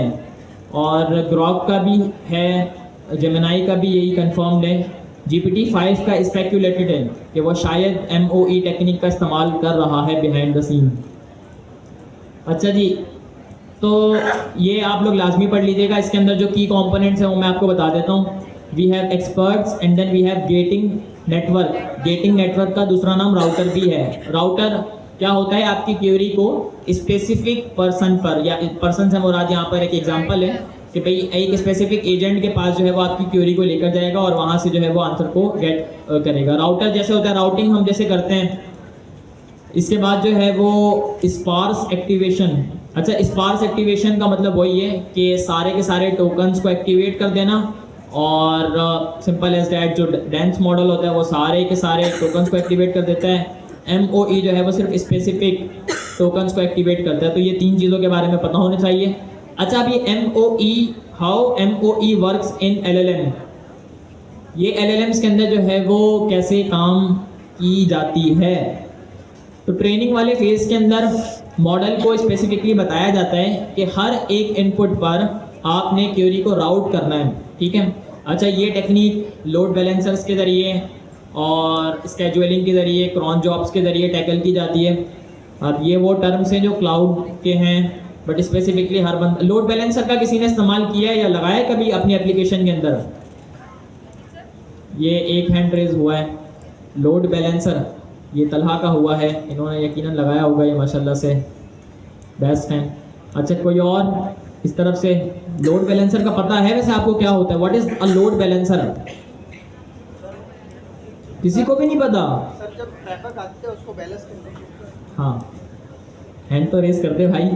और ग्रॉक का भी है, जेमिनाई का भी यही कंफर्म्ड है। GPT-5 का स्पेक्यूलेटेड है कि वो शायद MOE टेक्निक का इस्तेमाल कर रहा है बिहाइंड द सीन। अच्छा जी, तो ये आप लोग लाजमी पढ़ लीजिएगा। इसके अंदर जो की कंपोनेंट्स हैं वो मैं आपको बता देता हूँ। We have experts and then we have getting network. Getting network का दूसरा नाम राउटर भी है। राउटर क्या होता है, आपकी क्वेरी को स्पेसिफिक पर्सन पर, या पर्सन से मुराद यहाँ पर एक एग्जांपल है, कि भाई एक स्पेसिफिक एजेंट के पास जो है वो आपकी क्वेरी को लेकर जाएगा और वहाँ से जो है वो आंसर को गेट करेगा। राउटर जैसे होता है, राउटिंग हम जैसे करते हैं। इसके बाद जो है वो स्पार्स एक्टिवेशन। अच्छा, स्पार्स एक्टिवेशन का मतलब वही है कि सारे के सारे टोकन्स को एक्टिवेट कर देना, और सिंपल एज दैट। जो डेंस मॉडल होता है वो सारे के सारे टोकन्स को एक्टिवेट कर देता है। MOE जो है वो सिर्फ स्पेसिफिक टोकन्स को एक्टिवेट करता है। तो ये 3 चीज़ों के बारे में पता होना चाहिए। अच्छा, अभी MOE, how MOE works in LLM। ये LLMs के अंदर जो है वो कैसे काम की जाती है। तो ट्रेनिंग वाले फेज के अंदर मॉडल को स्पेसिफिकली बताया जाता है कि हर एक इनपुट पर आपने क्वेरी को राउट करना है, ठीक है। अच्छा, ये टेक्निक लोड बैलेंसर्स के ज़रिए और स्केजुअलिंग के ज़रिए, क्रॉन जॉब्स के ज़रिए टैकल की जाती है। और ये वो टर्म्स हैं जो क्लाउड के हैं, बट स्पेसिफिकली हर बंदा। लोड बैलेंसर का किसी ने इस्तेमाल किया है या लगाया है कभी अपनी एप्लीकेशन के अंदर? ये एक हैंड रेज हुआ है। लोड बैलेंसर ये तलहा का हुआ है, इन्होंने यकीनन लगाया होगा, ये माशाल्लाह से बेस्ट हैं। अच्छा, कोई और इस तरफ से? लोड बैलेंसर का पता है वैसे आपको क्या होता है? What is a load balancer? किसी को भी नहीं पता? सर, जब ट्रैफिक आती है उसको बैलेंस करते हैं। हाँ, हैंड तो रेस करते भाई।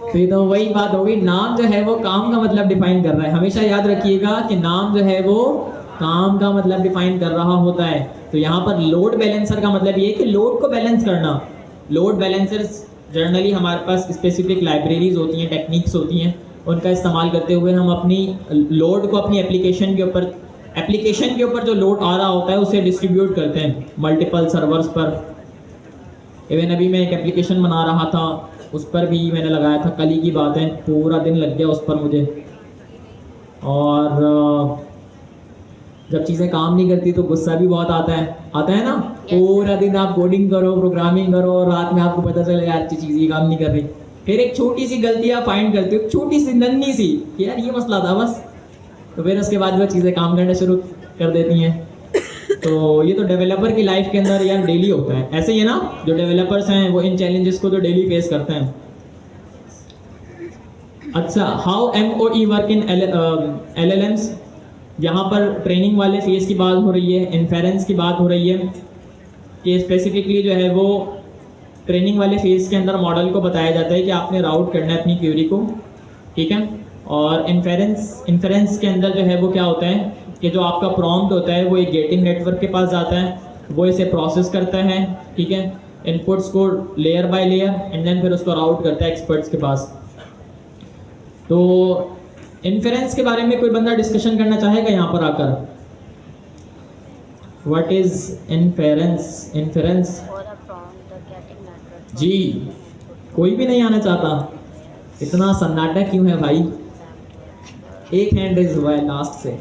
तो ये तो वही बात हो गई, नाम जो है वो काम का मतलब डिफाइन कर रहा है। हमेशा याद रखिएगा कि नाम जो है वो काम का मतलब डिफाइन कर रहा होता है। तो यहाँ पर लोड बैलेंसर का मतलब ये है कि लोड को बैलेंस करना। लोड बैलेंसर्स जनरली हमारे पास स्पेसिफिक लाइब्रेरीज होती हैं, टेक्निक्स होती हैं, उनका इस्तेमाल करते हुए हम अपनी लोड को अपनी एप्लीकेशन के ऊपर जो लोड आ रहा होता है उसे डिस्ट्रीब्यूट करते हैं मल्टीपल सर्वर्स पर। इवन अभी मैं एक एप्लीकेशन बना रहा था, उस पर भी मैंने लगाया था, कल ही की बात है, पूरा दिन लग गया उस पर मुझे। और जब चीज़ें काम नहीं करती तो गुस्सा भी बहुत आता है ना। पूरा दिन आप कोडिंग करो, प्रोग्रामिंग करो, और रात में आपको पता चले यार चीज़ ये काम नहीं कर रही। फिर एक छोटी सी गलती आप फाइंड करते हो, छोटी सी नन्ही सी, कि यार ये मसला था बस, तो फिर उसके बाद वो चीज़ें काम करना शुरू कर देती हैं। तो ये तो डेवलपर की लाइफ के अंदर यार डेली होता है। ऐसे ही है ना, जो डेवलपर्स हैं वो इन चैलेंजेस को तो डेली फेस करते हैं। अच्छा, how MOE work in LLMs। यहाँ पर ट्रेनिंग वाले फेज की बात हो रही है, इन्फेरेंस की बात हो रही है, कि स्पेसिफिकली जो है वो ट्रेनिंग वाले फेज के अंदर मॉडल को बताया जाता है कि आपने राउट करना है अपनी क्वेरी को, ठीक है। और इन्फेरेंस के अंदर जो है वो क्या होता है कि जो आपका प्रॉम्प्ट होता है वो एक गेटिंग नेटवर्क के पास जाता है, वो इसे प्रोसेस करता है, ठीक है, इनपुट्स को layer by layer, and then फिर उसको राउट करता है एक्सपर्ट्स के पास। तो इन्फेरेंस के बारे में कोई बंदा डिस्कशन करना चाहेगा यहाँ पर आकर? What is inference? जी, कोई भी नहीं आना चाहता? इतना सन्नाटा क्यों है भाई? एक हैंड रेज हुआ है लास्ट से।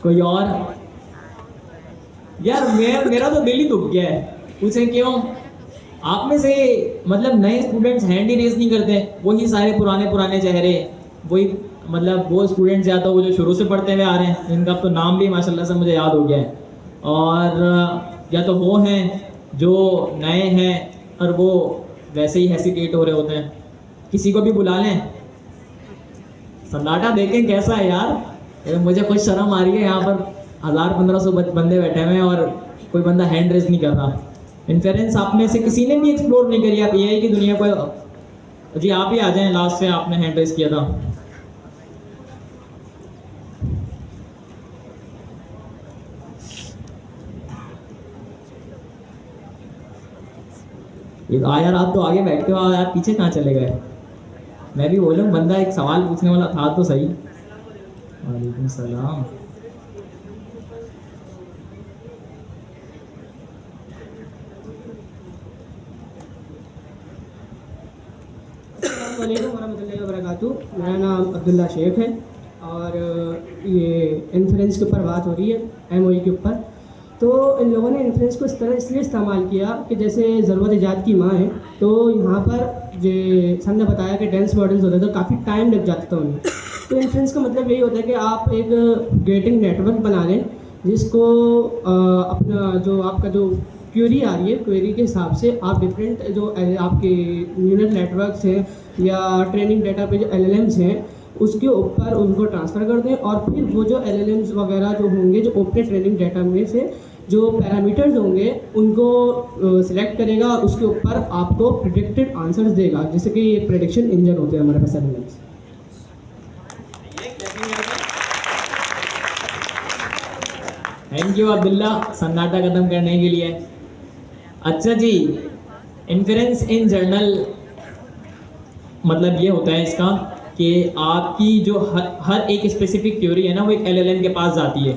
कोई और? यार मेरा तो दिल ही दुख गया है। पूछे क्यों? आप में से मतलब नए स्टूडेंट्स हैंड ही रेज नहीं करते, वही सारे पुराने चेहरे, वही मतलब वो स्टूडेंट्स या तो वो जो शुरू से पढ़ते हुए आ रहे हैं, जिनका तो नाम भी माशाल्लाह से मुझे याद हो गया है, और या तो वो हैं जो नए हैं और वो वैसे ही हेसिटेट हो रहे होते हैं। किसी को भी बुला लें, सन्नाटा देखें कैसा है यार। मुझे कुछ शर्म आ रही है, यहाँ पर 1000-1500 बंदे बैठे हुए हैं और कोई बंदा हैंड रेज नहीं कर रहा। इन्फेरेंस आप में से किसी ने भी एक्सप्लोर नहीं करी? आप AI की दुनिया को, जी आप ही आ जाएं, लास्ट से आपने हैंड रेज किया था। ये यार आप तो आगे बैठते हो, यार पीछे कहाँ चले गए? मैं भी बोलूँ, बंदा एक सवाल पूछने वाला था तो सही। वालेकुम सलाम। वरहमतुल्लाहि वबरकातुहू। मेरा नाम अब्दुल्ला शेख है और ये इन्फ्लुएंस के ऊपर बात हो रही है, MOE के ऊपर। तो इन लोगों ने इन्फ्लुएंस को इस तरह इसलिए इस्तेमाल किया कि जैसे ज़रूरत ईजाद की माँ है, तो यहाँ पर जो सर ने बताया कि डेंस मॉडल्स होते थे तो काफ़ी टाइम लग जाता था उन्हें। तो इन्फ्लुएंस का मतलब यही होता है कि आप एक गेटिंग नेटवर्क बना लें जिसको अपना जो आपका जो क्वेरी आ रही है, क्वेरी के हिसाब से आप डिफरेंट जो आपके न्यूरल नेटवर्क्स हैं या ट्रेनिंग डाटा पे जो LLMs हैं, उसके ऊपर उनको ट्रांसफ़र कर दें और फिर वो जो LLMs वगैरह जो होंगे जो ओपन ट्रेनिंग डाटा में से जो पैरामीटर्स होंगे उनको सिलेक्ट करेगा और उसके ऊपर आपको प्रिडिक्टेड आंसर्स देगा, जैसे कि ये प्रेडिक्शन इंजन होते हैं हमारे पास LLMs। थैंक यू अब्दुल्ला सन्नाटा खत्म करने के लिए। अच्छा जी, इन्फ्रेंस इन जर्नल मतलब ये होता है इसका कि आपकी जो हर एक स्पेसिफिक थ्योरी है ना वो एक LLM के पास जाती है।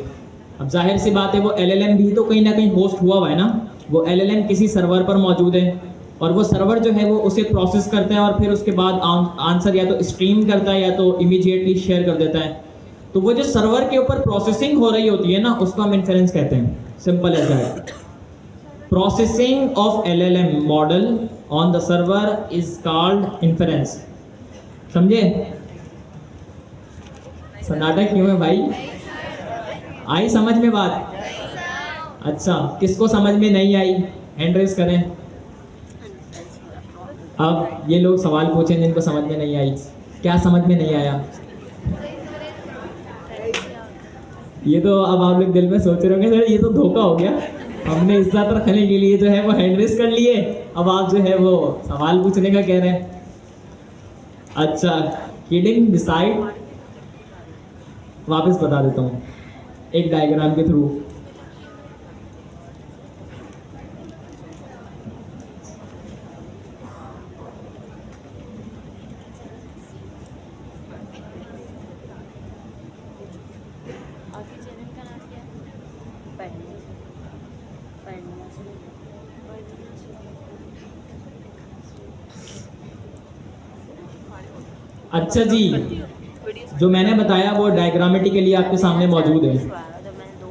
अब जाहिर सी बात है वो LLM भी तो कहीं ना कहीं होस्ट हुआ है ना, वो LLM किसी सर्वर पर मौजूद है और वो सर्वर जो है वो उसे प्रोसेस करता है और फिर उसके बाद आंसर या तो स्ट्रीम करता है या तो इमीडिएटली शेयर कर देता है। तो वो जो सर्वर के ऊपर प्रोसेसिंग हो रही होती है ना उसको हम इन्फ्रेंस कहते हैं, simple as that. Processing of LLM model on the server is called inference. समझे? सन्नाटा क्यों है भाई? आई समझ में बात? अच्छा, किसको समझ में नहीं आई हैंड रेज करें। अब ये लोग सवाल पूछें जिनको समझ में नहीं आई। क्या समझ में नहीं आया? ये तो अब आप लोग दिल में सोच रहे होंगे ये तो धोखा हो गया, हमने इज्जत रखने के लिए जो है वो हैंड रेज कर लिए, अब आप जो है वो सवाल पूछने का कह रहे हैं। अच्छा, किडिंग बिसाइड वापस बता देता हूँ एक डायग्राम के थ्रू। अच्छा जी, जो मैंने बताया वो डायग्रामेटिकली आपके सामने मौजूद है।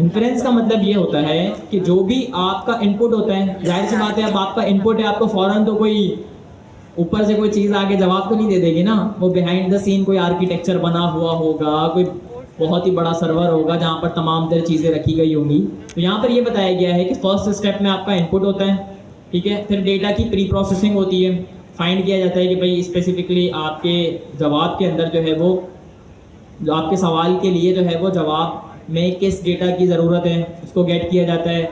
इन्फ्रेंस का मतलब ये होता है कि जो भी आपका इनपुट होता है, जाहिर सी बात है अब आपका इनपुट है, आपको फौरन तो कोई ऊपर से कोई चीज़ आगे जवाब तो नहीं दे देगी ना, वो बिहाइंड द सीन कोई आर्किटेक्चर बना हुआ होगा, कोई बहुत ही बड़ा सर्वर होगा जहाँ पर तमाम तरह चीज़ें रखी गई होंगी। तो यहाँ पर ये बताया गया है कि फर्स्ट स्टेप में आपका इनपुट होता है, ठीक है, फिर डेटा की प्री प्रोसेसिंग होती है, फाइंड किया जाता है कि भाई स्पेसिफिकली आपके जवाब के अंदर जो है वो जो आपके सवाल के लिए जो है वो जवाब में किस डेटा की ज़रूरत है उसको गेट किया जाता है।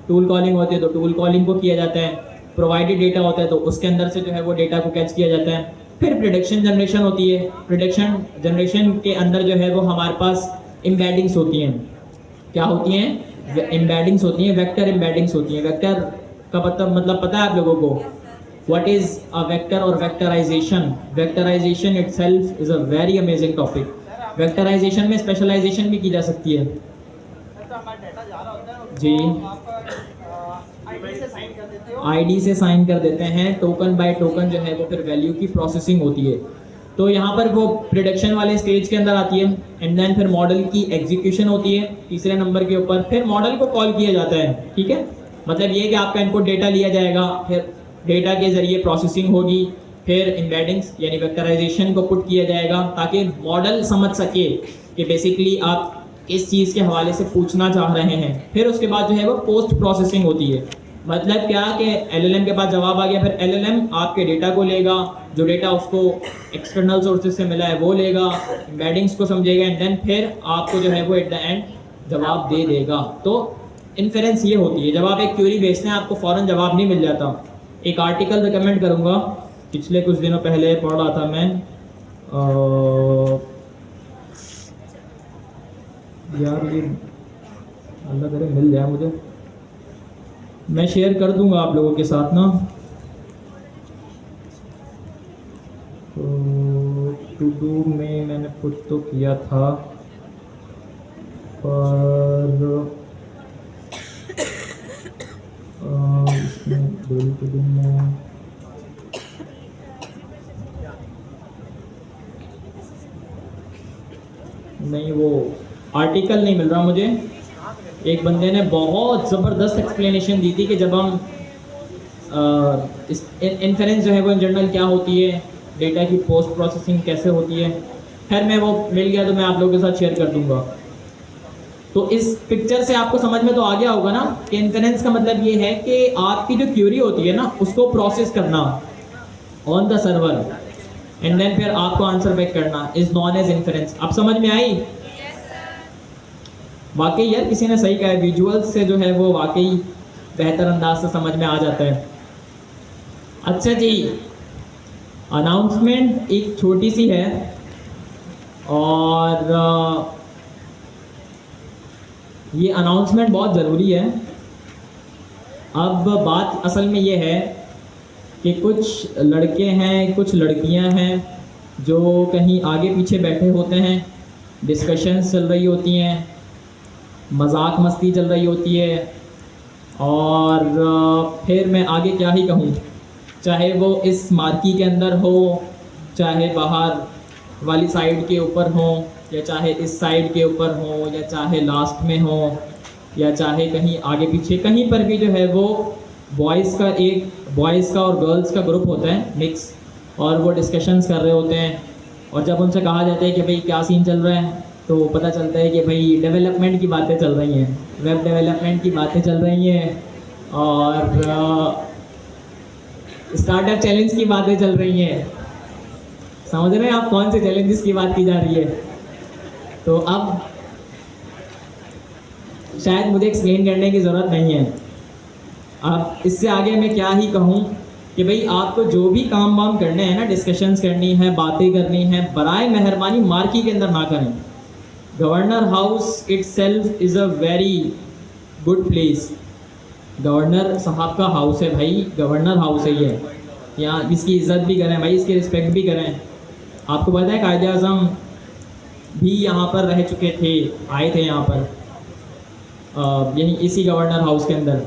टूल कॉलिंग होती है तो टूल कॉलिंग को किया जाता है, प्रोवाइडेड डेटा होता है तो उसके अंदर से जो है वो डेटा को कैच किया जाता है। फिर प्रेडिक्शन जनरेशन होती है, प्रेडिक्शन जनरेशन के अंदर जो है वो हमारे पास एम्बेडिंग्स होती हैं। क्या होती हैं? एम्बेडिंग्स होती हैं, वेक्टर एम्बेडिंग्स होती हैं। वेक्टर का मतलब पता है आप लोगों को? What is a vector or vectorization? Vectorization itself is a very amazing topic. Vectorization में स्पेशलाइजेशन भी की जा सकती है जी। आईडी से साइन कर देते हैं, टोकन बाय टोकन जो है वो फिर वैल्यू की प्रोसेसिंग होती है। तो यहाँ पर वो प्रिडिक्शन वाले स्टेज के अंदर आती है एंड देन फिर मॉडल की एग्जीक्यूशन होती है तीसरे नंबर के ऊपर, फिर मॉडल को कॉल किया जाता है। ठीक है, मतलब ये कि आपका इनपुट डेटा लिया जाएगा, फिर डेटा के जरिए प्रोसेसिंग होगी, फिर एम्बेडिंग्स यानी वेक्टराइजेशन को पुट किया जाएगा ताकि मॉडल समझ सके कि बेसिकली आप किस चीज़ के हवाले से पूछना चाह रहे हैं। फिर उसके बाद जो है वो पोस्ट प्रोसेसिंग होती है। मतलब क्या कि LLM के पास जवाब आ गया, फिर LLM आपके डेटा को लेगा, जो डेटा उसको एक्सटर्नल सोर्सेज से मिला है वो लेगा, एम्बेडिंग्स को समझेगा एंड देन फिर आपको जो है वो एट द एंड जवाब दे देगा। तो इन्फेरेंस ये होती है, जब आप एक क्वेरी भेजते हैं आपको फ़ौरन जवाब नहीं मिल जाता। एक आर्टिकल रिकमेंड करूँगा, पिछले कुछ दिनों पहले पढ़ रहा था मैं, यार ये अल्लाह करे मिल जाए मुझे, मैं शेयर कर दूंगा आप लोगों के साथ ना। तो टू डू में मैंने पुट तो किया था पर इसमें डेली टू डू में नहीं, वो आर्टिकल नहीं मिल रहा मुझे। एक बंदे ने बहुत ज़बरदस्त एक्सप्लेनेशन दी थी कि जब हम इन्फेरेंस जो है वो इन जनरल क्या होती है, डेटा की पोस्ट प्रोसेसिंग कैसे होती है। खैर मैं वो मिल गया तो मैं आप लोगों के साथ शेयर कर दूंगा। तो इस पिक्चर से आपको समझ में तो आ गया होगा ना कि इन्फेरेंस का मतलब ये है कि आपकी जो क्यूरी होती है ना उसको प्रोसेस करना on the server. And then फिर आपको आंसर बैक करना इज नॉन एज इन्फरेंस। अब समझ में आई? वाकई यार किसी ने सही कहा है, विजुअल्स से जो है वो वाकई बेहतर अंदाज से समझ में आ जाता है। अच्छा जी, अनाउंसमेंट एक छोटी सी है और ये अनाउंसमेंट बहुत ज़रूरी है। अब बात असल में ये है कि कुछ लड़के हैं, कुछ लड़कियां हैं जो कहीं आगे पीछे बैठे होते हैं, डिस्कशंस चल रही होती हैं, मजाक मस्ती चल रही होती है और फिर मैं आगे क्या ही कहूँ, चाहे वो इस मार्की के अंदर हो, चाहे बाहर वाली साइड के ऊपर हो, या चाहे इस साइड के ऊपर हो, या चाहे लास्ट में हो, या चाहे कहीं आगे पीछे, कहीं पर भी जो है वो बॉयज़ का और गर्ल्स का ग्रुप होता है मिक्स, और वो डिस्कशंस कर रहे होते हैं। और जब उनसे कहा जाता है कि भाई क्या सीन चल रहा है, तो पता चलता है कि भाई डेवलपमेंट की बातें चल रही हैं, वेब डेवलपमेंट की बातें चल रही हैं और स्टार्टअप चैलेंज की बातें चल रही हैं। समझ रहे हैं आप कौन से चैलेंजेस की बात की जा रही है? तो अब शायद मुझे एक्सप्लेन करने की ज़रूरत नहीं है। अब इससे आगे मैं क्या ही कहूँ कि भाई आपको जो भी काम वाम करने हैं ना, डिस्कशंस करनी है, बातें करनी है, बराए मेहरबानी मार्की के अंदर ना करें। Governor house itself is a very good place. Governor साहब का हाउस है भाई, गवर्नर हाउस है ये, यहाँ इसकी इज़्ज़त भी करें भाई, इसकी रिस्पेक्ट भी करें। आपको पता है कायदे आज़म भी यहाँ पर रह चुके थे, आए थे यहाँ पर यही इसी गवर्नर हाउस के अंदर।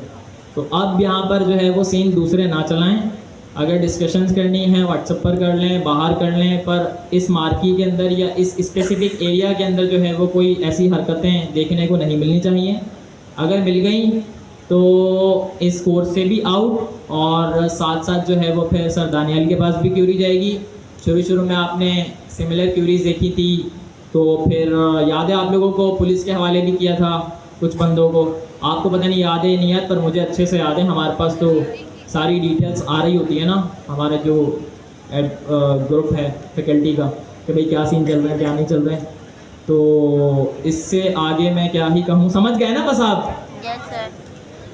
तो अब यहाँ पर जो है वो सीन दूसरे ना चलाएं। अगर डिस्कशंस करनी है व्हाट्सएप पर कर लें, बाहर कर लें, पर इस मार्की के अंदर या इस स्पेसिफिक एरिया के अंदर जो है वो कोई ऐसी हरकतें देखने को नहीं मिलनी चाहिए। अगर मिल गई तो इस कोर्स से भी आउट, और साथ साथ जो है वो फिर सर दानियाल के पास भी क्यूरी जाएगी। शुरू में आपने सिमिलर क्यूरीज देखी थी, तो फिर याद है आप लोगों को पुलिस के हवाले भी किया था कुछ बंदों को। आपको पता नहीं याद है नहीं याद, पर मुझे अच्छे से याद है। हमारे पास तो सारी डिटेल्स आ रही होती है ना, हमारे जो ग्रुप है फैकल्टी का, कि भाई क्या सीन चल रहा है क्या नहीं चल रहा है। तो इससे आगे मैं क्या ही कहूँ, समझ गए ना बस आप? Yes sir.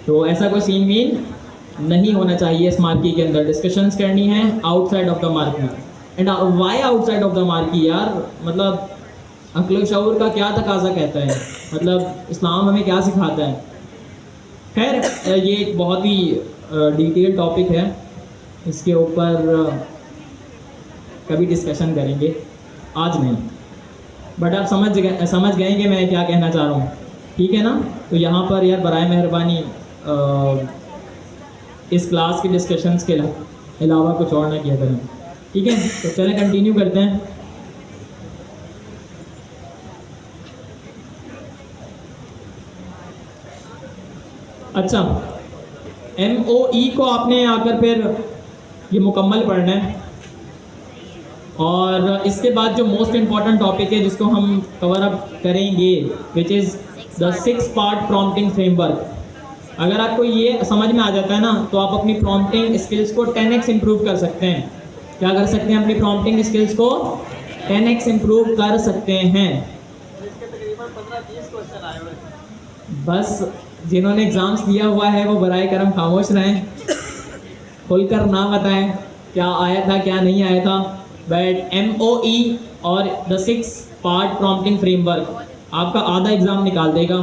तो ऐसा कोई सीन वीन नहीं होना चाहिए इस मार्की के अंदर। डिस्कशंस करनी है outside of the marquee. And why outside of the marquee यार? मतलब अक्ल शऊर का क्या तकाजा कहता है, मतलब इस्लाम हमें क्या सिखाता है? खैर ये एक बहुत ही डिटेल टॉपिक है, इसके ऊपर कभी डिस्कशन करेंगे, आज नहीं। बट आप समझ गए कि मैं क्या कहना चाह रहा हूँ, ठीक है ना? तो यहाँ पर यार बराए मेहरबानी इस क्लास के डिस्कशंस के अलावा कुछ और ना किया करें, ठीक है? तो चलें कंटिन्यू करते हैं। अच्छा, MOE को आपने आकर फिर ये मुकम्मल पढ़ना है, और इसके बाद जो मोस्ट इम्पॉर्टेंट टॉपिक है जिसको हम कवर अप करेंगे, which is the 6 part prompting framework. अगर आपको ये समझ में आ जाता है ना, तो आप अपनी प्रॉम्प्टिंग स्किल्स को 10x इम्प्रूव कर सकते हैं। क्या कर सकते हैं? अपनी प्रॉम्प्टिंग स्किल्स को 10x इम्प्रूव कर सकते हैं। बस जिन्होंने एग्ज़ाम्स दिया हुआ है वो बराए करम खामोश रहें, खुलकर ना बताएं क्या आया था क्या नहीं आया था। बट MOE और द 6 पार्ट प्रॉम्प्टिंग फ्रेमवर्क आपका आधा एग्ज़ाम निकाल देगा।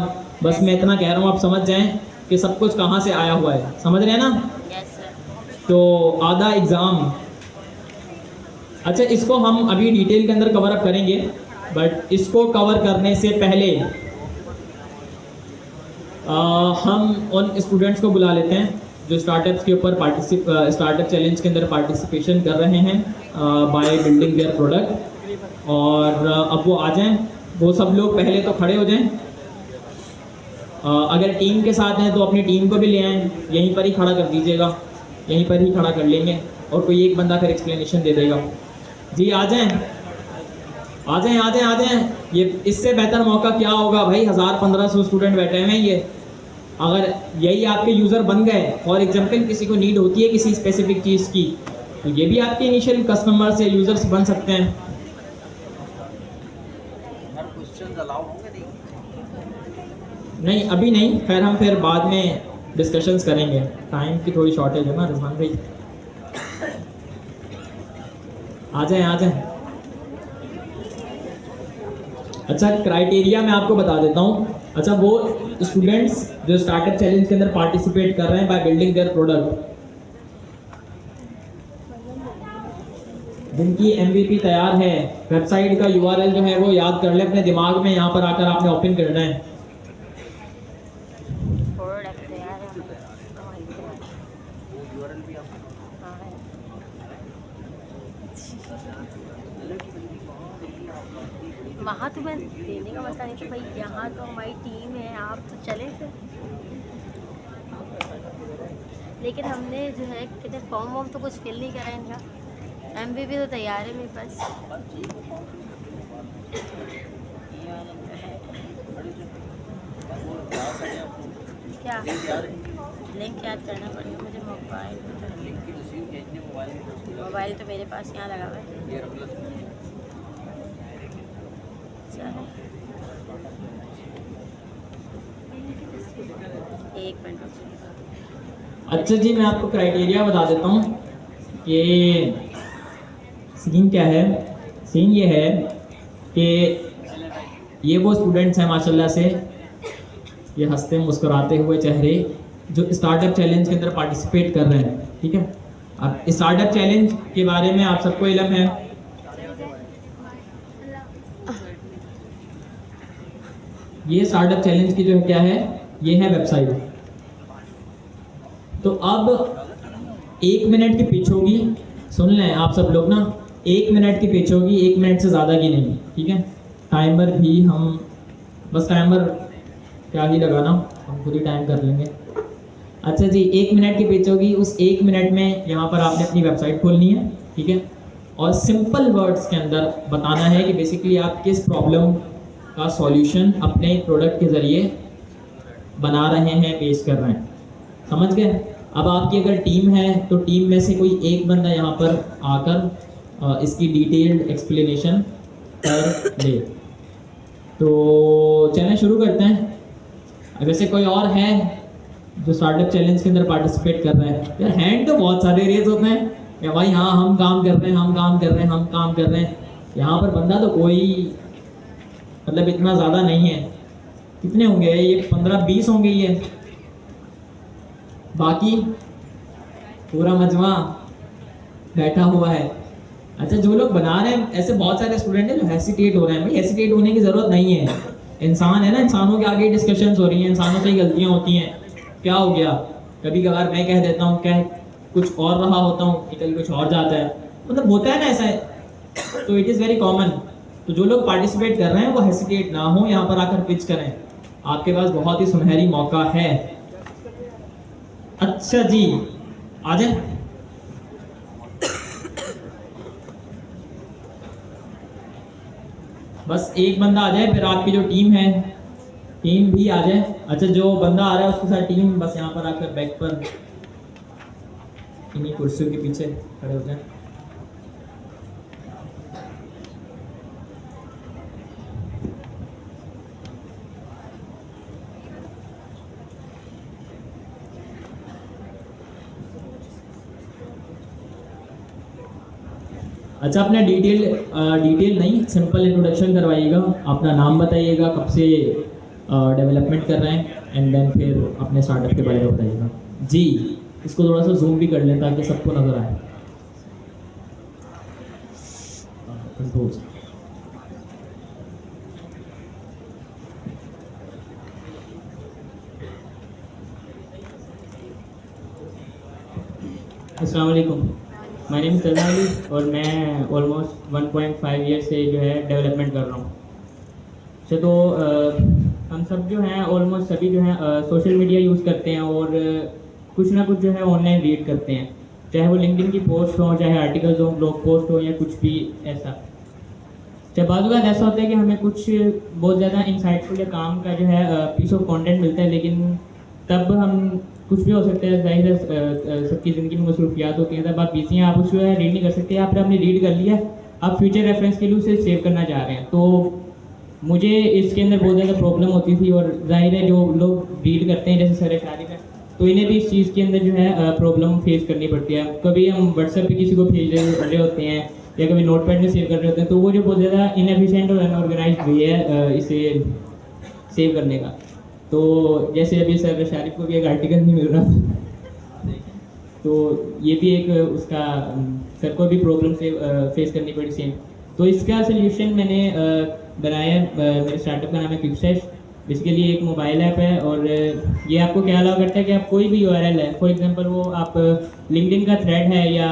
बस मैं इतना कह रहा हूँ, आप समझ जाएं कि सब कुछ कहाँ से आया हुआ है। समझ रहे हैं ना? Yes sir. तो आधा एग्ज़ाम, अच्छा इसको हम अभी डिटेल के अंदर कवर अप करेंगे, बट इसको कवर करने से पहले हम उन स्टूडेंट्स को बुला लेते हैं जो स्टार्टअप्स के ऊपर स्टार्टअप चैलेंज के अंदर पार्टिसिपेशन कर रहे हैं बाय बिल्डिंग देयर प्रोडक्ट। और अब वो आ जाएं, वो सब लोग पहले तो खड़े हो जाएं। अगर टीम के साथ हैं तो अपनी टीम को भी ले आएँ, यहीं पर ही खड़ा कर दीजिएगा, यहीं पर ही खड़ा कर लेंगे, और कोई एक बंदा फिर एक्सप्लेनेशन दे देगा। जी आ जाएं, आ जाएं, आ जाएं, आ जाएं। ये इससे बेहतर मौका क्या होगा भाई? 1000-1500 स्टूडेंट बैठे हुए हैं। ये अगर यही आपके यूज़र बन गए, फॉर एग्जांपल किसी को नीड होती है किसी स्पेसिफिक चीज़ की, तो ये भी आपके इनिशियल कस्टमर से यूजर्स बन सकते हैं। नहीं अभी नहीं, खैर हम फिर बाद में डिस्कशंस करेंगे, टाइम की थोड़ी शॉर्टेज है ना रिजवान भाई। आ जाए आ जाए। अच्छा क्राइटेरिया मैं आपको बता देता हूँ। अच्छा वो स्टूडेंट्स जो स्टार्टअप चैलेंज के अंदर पार्टिसिपेट कर रहे हैं बाय बिल्डिंग देयर प्रोडक्ट, जिनकी एमवीपी तैयार है, वेबसाइट का यूआरएल जो है वो याद कर ले अपने दिमाग में, यहाँ पर आकर आपने ओपन करना है। प्रोडक्ट तैयार है हाँ है। वहाँ तो मैं देने का मसला नहीं था भाई, यहाँ तो हमारी टीम है, आप तो चले फिर। लेकिन हमने जो है कितने फॉर्म वॉर्म तो कुछ फिल नहीं करा इनका, एमवीपी तो तैयार है मेरे पास। क्या लिंक याद करना पड़ेगा मुझे। मोबाइल तो मेरे पास यहाँ लगा हुआ है। चलो एक मिनट। अच्छा जी मैं आपको क्राइटेरिया बता देता हूँ कि सीन क्या है। सीन ये है कि ये वो स्टूडेंट्स हैं माशाल्लाह से, ये हंसते मुस्कुराते हुए चेहरे, जो स्टार्टअप चैलेंज के अंदर पार्टिसिपेट कर रहे हैं। ठीक है, अब स्टार्टअप चैलेंज के बारे में आप सबको इल्म है। ये स्टार्टअप चैलेंज की जो है क्या है, ये है वेबसाइट। तो अब 1 मिनट की पिच होगी, सुन लें आप सब लोग ना, 1 मिनट की पिच होगी, 1 मिनट से ज़्यादा की नहीं। ठीक है, टाइमर भी हम बस टाइमर क्या ही लगाना, हम खुद ही टाइम कर लेंगे। अच्छा जी 1 मिनट की पिच होगी, उस 1 मिनट में यहाँ पर आपने अपनी वेबसाइट खोलनी है। ठीक है, और सिंपल वर्ड्स के अंदर बताना है कि बेसिकली आप किस प्रॉब्लम का सॉल्यूशन अपने प्रोडक्ट के ज़रिए बना रहे हैं, पेश कर रहे हैं। समझ गए? अब आपकी अगर टीम है तो टीम में से कोई एक बंदा यहाँ पर आकर इसकी डिटेल्ड एक्सप्लेनेशन कर ले। तो चलें शुरू करते हैं। वैसे कोई और है जो स्टार्टअप चैलेंज के अंदर पार्टिसिपेट कर रहा है? यार हैंड तो बहुत सारे रेज होते हैं कि भाई हाँ हम काम कर रहे हैं, हम काम कर रहे हैं, हम काम कर रहे हैं। यहाँ पर बंदा तो कोई मतलब इतना ज़्यादा नहीं है। कितने होंगे ये? 15-20 होंगे ये, बाकी पूरा मजमा बैठा हुआ है। अच्छा जो लोग बना रहे हैं, ऐसे बहुत सारे स्टूडेंट हैं जो हेसिटेट हो रहे हैं। भाई हेसिटेट होने की ज़रूरत नहीं है, इंसान है ना, इंसानों के आगे डिस्कशंस हो रही हैं, इंसानों से ही गलतियाँ होती हैं। क्या हो गया, कभी कभार मैं कह देता हूँ क्या कुछ और रहा होता हूँ, निकल कुछ और जाता है, मतलब होता है ना ऐसा, तो इट इज़ वेरी कॉमन। तो जो लोग पार्टिसिपेट कर रहे हैं वो हेसिटेट ना हो, यहाँ पर आकर पिच करें, आपके पास बहुत ही सुनहरी मौका है। अच्छा जी आ जाए। बस एक बंदा आ जाए, फिर आपकी जो टीम है टीम भी आ जाए। अच्छा जो बंदा आ रहा है उसके साथ टीम बस यहाँ पर आकर बैक पर इन्हीं कुर्सियों के पीछे खड़े हो जाए। अच्छा अपना डिटेल नहीं, सिंपल इंट्रोडक्शन करवाइएगा, अपना नाम बताइएगा, कब से डेवलपमेंट कर रहे हैं, एंड देन फिर अपने स्टार्टअप के बारे में बताइएगा। जी इसको थोड़ा सा जूम भी कर लें ताकि सबको नज़र आए। कंट्रोल। अस्सलाम वालेकुम, माय नेम इज़ तज़ाली और मैं ऑलमोस्ट 1.5 ईयर से जो है डेवलपमेंट कर रहा हूँ। तो हम सब जो हैं ऑलमोस्ट सभी जो हैं सोशल मीडिया यूज़ करते हैं और कुछ ना कुछ जो है ऑनलाइन रीड करते हैं, चाहे वो लिंक्डइन की पोस्ट हो, चाहे आर्टिकल्स हो, ब्लॉग पोस्ट हो, या कुछ भी ऐसा। जब बाज़ बात ऐसा होता है कि हमें कुछ बहुत ज़्यादा इंसाइटफुल या काम का जो है पीस ऑफ कंटेंट मिलता है, लेकिन तब हम कुछ भी हो सकता है, जाहिर है सबकी ज़िंदगी में मसरूफियात होती हैं, तब आप बिजी हैं, आप उसको रीड नहीं कर सकते, आपने रीड कर लिया, आप फ्यूचर रेफरेंस के लिए उसे सेव करना चाह रहे हैं। तो मुझे इसके अंदर बहुत ज़्यादा प्रॉब्लम होती थी, और जाहिर है जो लोग रीड करते हैं जैसे सर शारिफ है, तो इन्हें भी इस चीज़ के अंदर जो है प्रॉब्लम फेस करनी पड़ती है। कभी हम व्हाट्सएप पे किसी को भेज रहे होते हैं या कभी नोटपैड में सेव कर रहे होते हैं, तो वो जो बहुत ज़्यादा इनएफिशिएंट और अनऑर्गेनाइज्ड वे है इसे सेव करने का। तो जैसे अभी सर शारिफ को भी एक आर्टिकल नहीं मिल रहा था, तो ये भी एक उसका सर को भी प्रॉब्लम से फेस करनी पड़ी सेम। तो इसका सोल्यूशन मैंने बनाया है, मेरे स्टार्टअप का नाम है क्विकस्टैश। बेसिकली एक मोबाइल ऐप है, और ये आपको क्या अलाउ करता है कि आप कोई भी यूआरएल है, फॉर एग्जांपल वो आप लिंक्डइन का थ्रेड है या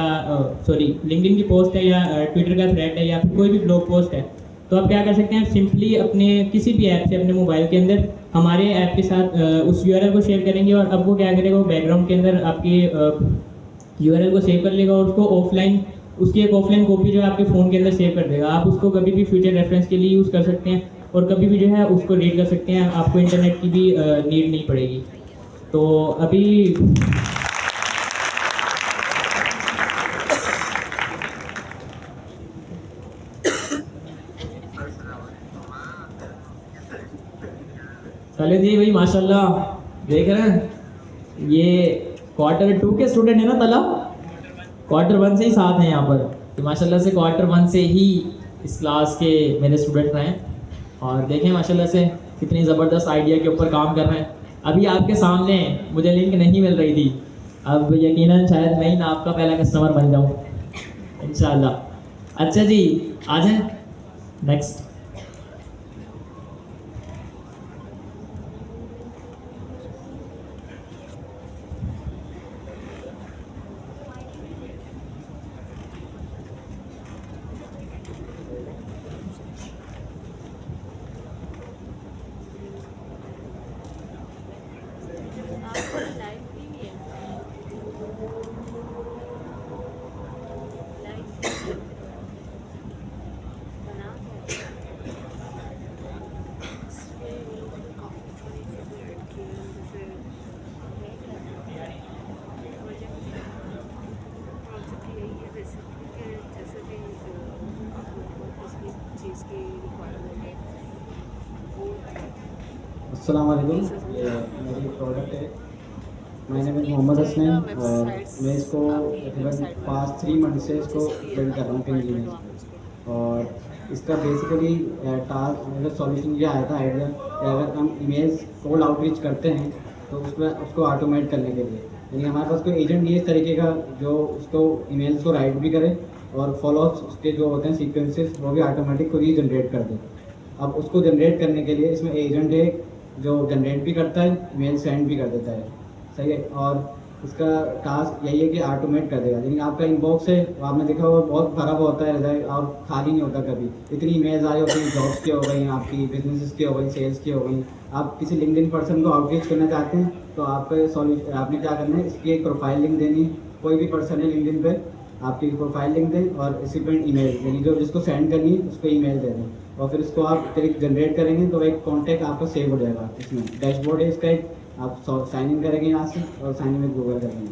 लिंक्डइन की पोस्ट है या ट्विटर का थ्रेड है या फिर कोई भी ब्लॉग पोस्ट है, तो आप क्या कर सकते हैं, सिंपली अपने किसी भी ऐप से अपने मोबाइल के अंदर हमारे ऐप के साथ उस यूआरएल को शेयर करेंगे, और अब वो क्या करेगा, वो बैकग्राउंड के अंदर आपके यूआरएल को सेव कर लेगा और उसको ऑफलाइन, उसकी एक ऑफलाइन कॉपी जो है आपके फ़ोन के अंदर सेव कर देगा। आप उसको कभी भी फ्यूचर रेफरेंस के लिए यूज़ कर सकते हैं, और कभी भी जो है उसको रीड कर सकते हैं, आपको इंटरनेट की भी नीड नहीं पड़ेगी। तो अभी चले जी भाई, माशाल्लाह देख रहे हैं ये Q2 के स्टूडेंट है ना तला, Q1 से ही साथ हैं यहाँ पर, तो माशाल्लाह से Q1 से ही इस क्लास के मेरे स्टूडेंट रहे हैं, और देखें माशाल्लाह से कितनी ज़बरदस्त आइडिया के ऊपर काम कर रहे हैं। अभी आपके सामने मुझे लिंक नहीं मिल रही थी, अब यकीनन शायद मैं ही ना आपका पहला कस्टमर बन जाऊँ इंशाल्लाह। अच्छा जी, आ जाएं नेक्स्ट। अस्सलाम वालेकुम, ये मेरी प्रोडक्ट है। My name is Mohammad Hasnain, और मैं इसको तकरीबन पास्ट 3 मंथ से इसको बिल्ड कर रहा हूँ पिंग में। और इसका बेसिकली टास्क मतलब सॉल्यूशन ये आया था आइडिया कि अगर हम ईमेल्स कोल्ड आउटरीच करते हैं तो उसमें उसको ऑटोमेट करने के लिए, यानी हमारे पास कोई एजेंट नहीं है इस तरीके का जो उसको ईमेल्स को राइट भी करे और फॉलोअप्स उसके जो होते हैं सीक्वेंसेस वो भी ऑटोमेटिक खुद ही जनरेट कर दे। अब उसको जनरेट करने के लिए इसमें एजेंट है जो जनरेट भी करता है, मेल सेंड भी कर देता है, सही है। और इसका टास्क यही है कि ऑटोमेट कर देगा, यानी आपका इनबॉक्स है आपने देखा होगा बहुत भरा हुआ होता है और खाली नहीं होता कभी, इतनी ईमेल्स आई होती हैं, जॉब्स की हो गई, आपकी बिजनेसेस की हो गई, सेल्स की हो गई। आप किसी लिंक्डइन पर्सन को आउटरीच करना चाहते हैं तो आपका सॉल्यूशन आपने क्या करना है, इसकी एक प्रोफाइल लिंक देनी है। कोई भी पर्सन है लिंक्डइन पे आपकी प्रोफाइल लिंक दें और रिसिपेंट ईमेल यानी जो जिसको सेंड करनी है उसको ईमेल दे दें, और फिर उसको आप क्लिक जनरेट करेंगे तो एक कॉन्टैक्ट आपका सेव हो जाएगा। इसमें डैशबोर्ड है इसका, एक आप साइन इन करेंगे यहाँ से और साइन इन में गूगल करेंगे,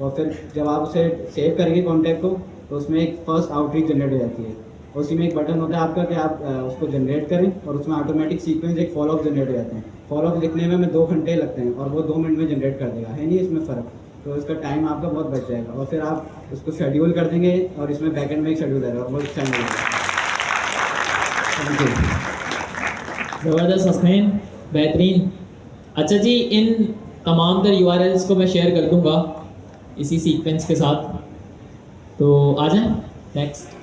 और फिर जब आप उसे सेव करेंगे कॉन्टैक्ट को तो उसमें एक फर्स्ट आउटरीच जनरेट हो जाती है। उसी में एक बटन होता है आपका कि आप उसको जनरेट करें और उसमें ऑटोमेटिक सीक्वेंस एक फॉलोअप जनरेट हो जाते हैं। फॉलोअप लिखने में हमें 2 घंटे लगते हैं और वो 2 मिनट में जनरेट कर देगा, है नहीं इसमें फ़र्क, तो इसका टाइम आपका बहुत बच जाएगा। और फिर आप उसको शेड्यूल कर देंगे और इसमें बैकएंड में एक शेड्यूल आएगा और वो सेंड हो जाएगा। Thank you. ज़बरदस्त हसनैन, बेहतरीन। अच्छा जी, इन तमाम तर URLs को मैं शेयर कर दूंगा इसी सीक्वेंस के साथ, तो आ जाएं नेक्स्ट।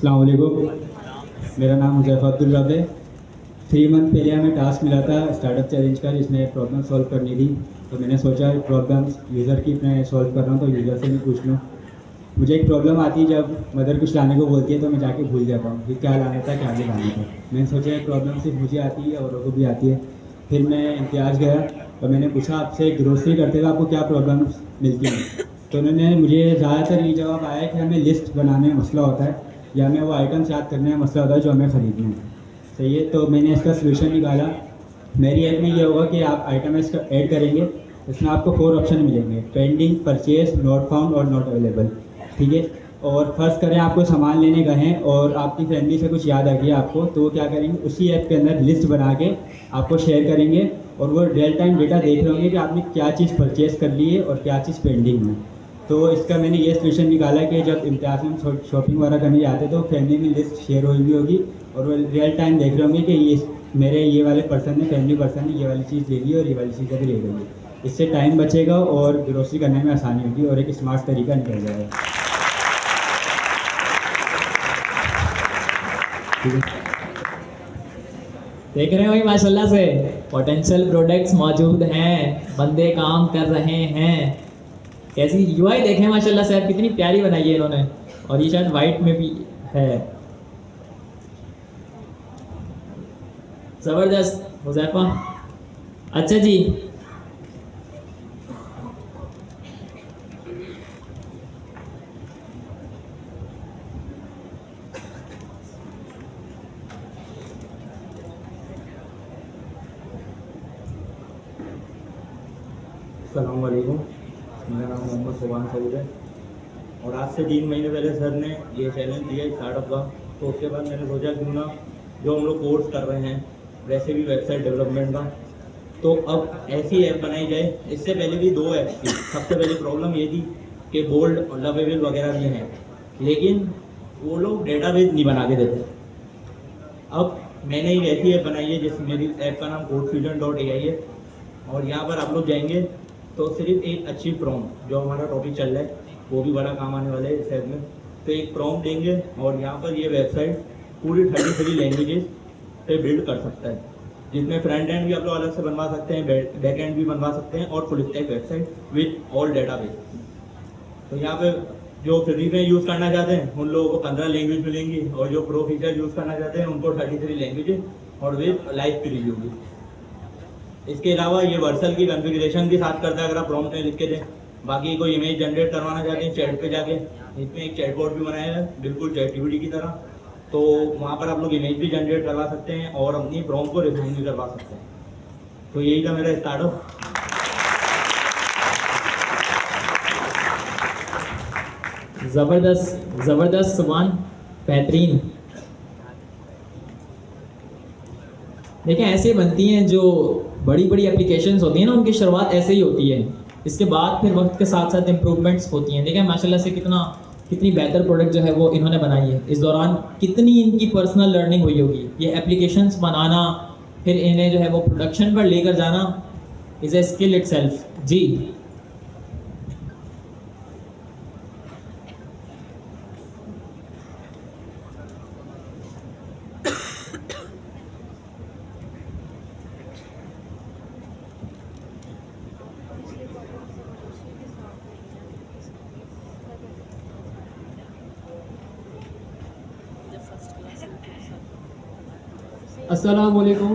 अस्सलाम वालेकुम, मेरा नाम हुज़ैफ़ा अब्दुल रब है। 3 मंथ पहले हमें टास्क मिला था स्टार्टअप चैलेंज का, जिसमें प्रॉब्लम सॉल्व करनी थी। तो मैंने सोचा प्रॉब्लम्स यूज़र की मैं सॉल्व कर रहा हूँ तो यूज़र से भी पूछ लूँ। मुझे एक प्रॉब्लम आती है जब मदर कुछ लाने को बोलती है तो मैं जाके भूल जाता हूँ कि क्या लाना था क्या नहीं लाना था। मैंने सोचा प्रॉब्लम सिर्फ मुझे आती है औरों को भी आती है। फिर मैं इम्तियाज़ गया और मैंने पूछा आपसे ग्रोसरी करते हुए आपको क्या प्रॉब्लम्स मिलती हैं। तो उन्होंने मुझे ज़्यादातर ये जवाब आया कि हमें लिस्ट बनाने में मसला होता है या हमें वो आइटम्स याद करने में मसला होता है जो हमें ख़रीदने हैं। सही है, तो मैंने इसका सलूशन निकाला। मेरी ऐप में ये होगा कि आप आइटम इसका ऐड करेंगे, इसमें आपको 4 ऑप्शन मिलेंगे: पेंडिंग, परचेज, नॉट फाउंड और नॉट अवेलेबल। ठीक है, और फर्स्ट करें आपको सामान लेने गए हैं और आपकी फैमिली से कुछ याद आ गया आपको, तो वो क्या करेंगे उसी ऐप के अंदर लिस्ट बना के आपको शेयर करेंगे और वो रियल टाइम डेटा देख रहे होंगे कि आपने क्या चीज़ परचेज़ कर ली है और क्या चीज़ पेंडिंग में। तो इसका मैंने ये सलूशन निकाला कि जब इम्तियाज़ में शॉपिंग वगैरह करने जाते तो फैमिली में लिस्ट शेयर हुई होगी और वो रियल टाइम देख रहे होंगे कि ये मेरे ये वाले पर्सन ने, फैमिली पर्सन ने ये वाली चीज़ ले ली और ये वाली चीज़ अभी ले गई है। इससे टाइम बचेगा और ग्रोसरी करने में आसानी होगी और एक स्मार्ट तरीका निकल जाएगा। देख रहे हो भाई, माशाल्लाह से पोटेंशियल प्रोडक्ट्स मौजूद हैं, बंदे काम कर रहे हैं। कैसी यूआई देखें माशाल्लाह से, कितनी प्यारी बनाई है इन्होंने, और ये शायद वाइट में भी है। ज़बरदस्त हुज़ैफ़ा। अच्छा जी, अस्सलाम वालेकुम, मेरा नाम मोहम्मद सुबान सऊद है और आज से 3 महीने पहले सर ने ये चैलेंज दिया स्टार्टअप का। तो उसके बाद मैंने सोचा क्यों ना जो हम लोग कोर्स कर रहे हैं वैसे भी वेबसाइट डेवलपमेंट का, तो अब ऐसी ऐप बनाई जाए। इससे पहले भी 2 ऐप्स थी। सबसे पहले प्रॉब्लम ये थी कि बोल्ड और लवेबल वगैरह भी हैं, लेकिन वो लोग डेटाबेस नहीं बना के देते। अब मैंने एक ऐसी ऐप बनाई है जिस मेरी ऐप का नाम codefusion.ai है, और यहाँ पर आप लोग जाएंगे तो सिर्फ एक अच्छी प्रॉम्प्ट, जो हमारा टॉपिक चल रहा है वो भी बड़ा काम आने वाला है इस ऐप में, तो एक प्रॉम्प्ट देंगे और यहाँ पर ये वेबसाइट पूरी 33 लैंग्वेजेस पे बिल्ड कर सकता है, जिसमें फ्रंट एंड भी आप लोग अलग से बनवा सकते हैं, बैक एंड भी बनवा सकते हैं और full stack website with all database. तो यहाँ पे जो फ्री में यूज़ करना चाहते हैं उन लोगों को 15 लैंग्वेज मिलेंगी, और जो प्रो फीचर यूज़ करना चाहते हैं उनको 33 लैंग्वेजेस और विद लाइव प्रीव्यू भी। इसके अलावा ये वर्सल की कॉन्फ़िगरेशन के साथ करता है अगर आप प्रॉम्प्ट में लिख के दें। बाकी कोई इमेज जनरेट करवाना चाहते हैं चैट पे जाके, इसमें एक चैटबॉट भी बनाया है बिल्कुल चैटजीपीटी की तरह, तो वहाँ पर आप लोग इमेज भी जनरेट करवा सकते हैं और अपनी प्रॉम्प्ट को रिफाइन भी करवा सकते हैं। तो यही था मेरा स्टार्टअप। ज़बरदस्त ज़बरदस्त सुबान, बेहतरीन। देखें ऐसे बनती हैं जो बड़ी बड़ी एप्लीकेशंस होती हैं ना, उनकी शुरुआत ऐसे ही होती है, इसके बाद फिर वक्त के साथ साथ इम्प्रूवमेंट्स होती हैं। देखें माशाल्लाह से कितनी बेहतर प्रोडक्ट जो है वो इन्होंने बनाई है। इस दौरान कितनी इनकी पर्सनल लर्निंग हुई होगी। ये एप्लीकेशंस बनाना, फिर इन्हें जो है वो प्रोडक्शन पर लेकर जाना इज़ ए स्किल इटसेल्फ। जी अस्सलाम वालेकुम।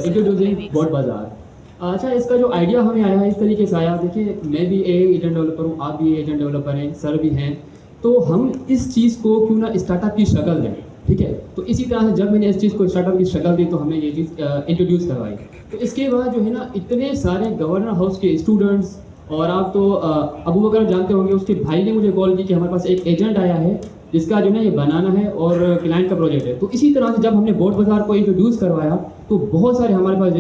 इंट्रोड्यूसिंग बोट बाज़ार। अच्छा, इसका जो आइडिया हमें आया है इस तरीके से आया। देखिए, मैं भी एजेंट डेवलपर हूँ, आप भी एजेंट डेवलपर हैं, सर भी हैं, तो हम इस चीज़ को क्यों ना स्टार्टअप की शक्ल दें। ठीक है, तो इसी तरह से जब मैंने इस चीज़ को स्टार्टअप की शक्ल दी तो हमने ये चीज़ इंट्रोड्यूस करवाई। तो इसके बाद जो है ना, इतने सारे गवर्नर हाउस के स्टूडेंट्स, और आप तो अबू बकर जानते होंगे, उसके भाई ने मुझे कॉल की कि हमारे पास एक एजेंट आया है जिसका जो है ये बनाना है और क्लाइंट का प्रोजेक्ट है। तो इसी तरह से जब हमने बोट बाज़ार को इंट्रोड्यूस करवाया तो बहुत सारे हमारे पास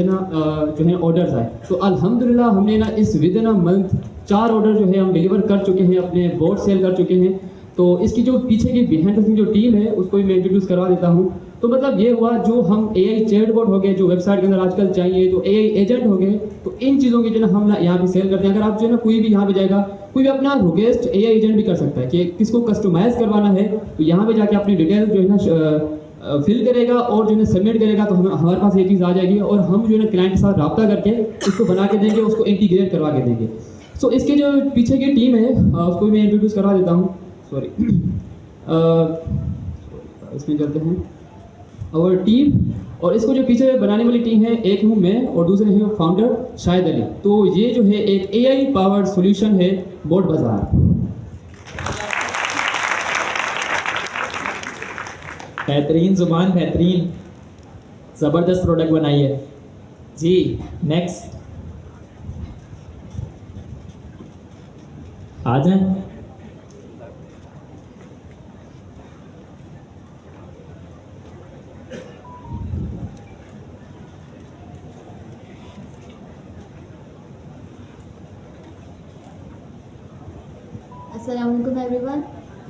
जो है ऑर्डर्स आए। तो अल्हम्दुलिल्लाह हमने ना इस with in a month 4 order जो है हम डिलीवर कर चुके हैं, अपने बोट सेल कर चुके हैं। तो इसकी जो पीछे की बिहाइंड द सीन जो टीम है उसको भी मैं इंट्रोड्यूस करवा देता हूँ। तो मतलब ये हुआ, जो हम AI चैटबॉट हो गए जो वेबसाइट के अंदर आजकल चाहिए, तो AI एजेंट हो गए, तो इन चीज़ों की जो है हम यहाँ पे सेल करते हैं। अगर आप जो है ना कोई भी यहाँ पे जाएगा कोई भी अपना रिक्वेस्ट एआई एजेंट भी कर सकता है कि किसको कस्टमाइज करवाना है, तो यहाँ पे जाके अपनी डिटेल जो है ना फिल करेगा और जो है सबमिट करेगा, तो हमारे पास ये चीज़ आ जाएगी और हम जो है ना क्लाइंट के साथ रब्ता करके उसको बना के देंगे, उसको इंटीग्रेट करवा के देंगे। सो इसके जो पीछे की टीम है उसको मैं इंट्रोड्यूस करवा देता हूँ। सॉरी इसमें चलते हैं और टीम, और इसको जो पीछे बनाने वाली टीम है, एक हूँ मैं और दूसरे हैं फाउंडर शाहिद अली। तो ये जो है एक एआई पावर्ड सॉल्यूशन है बोट बाजार। बेहतरीन जुबान, बेहतरीन, ज़बरदस्त प्रोडक्ट बनाई है जी। नेक्स्ट आ जाए। अस्सलाम वालेकुम everyone,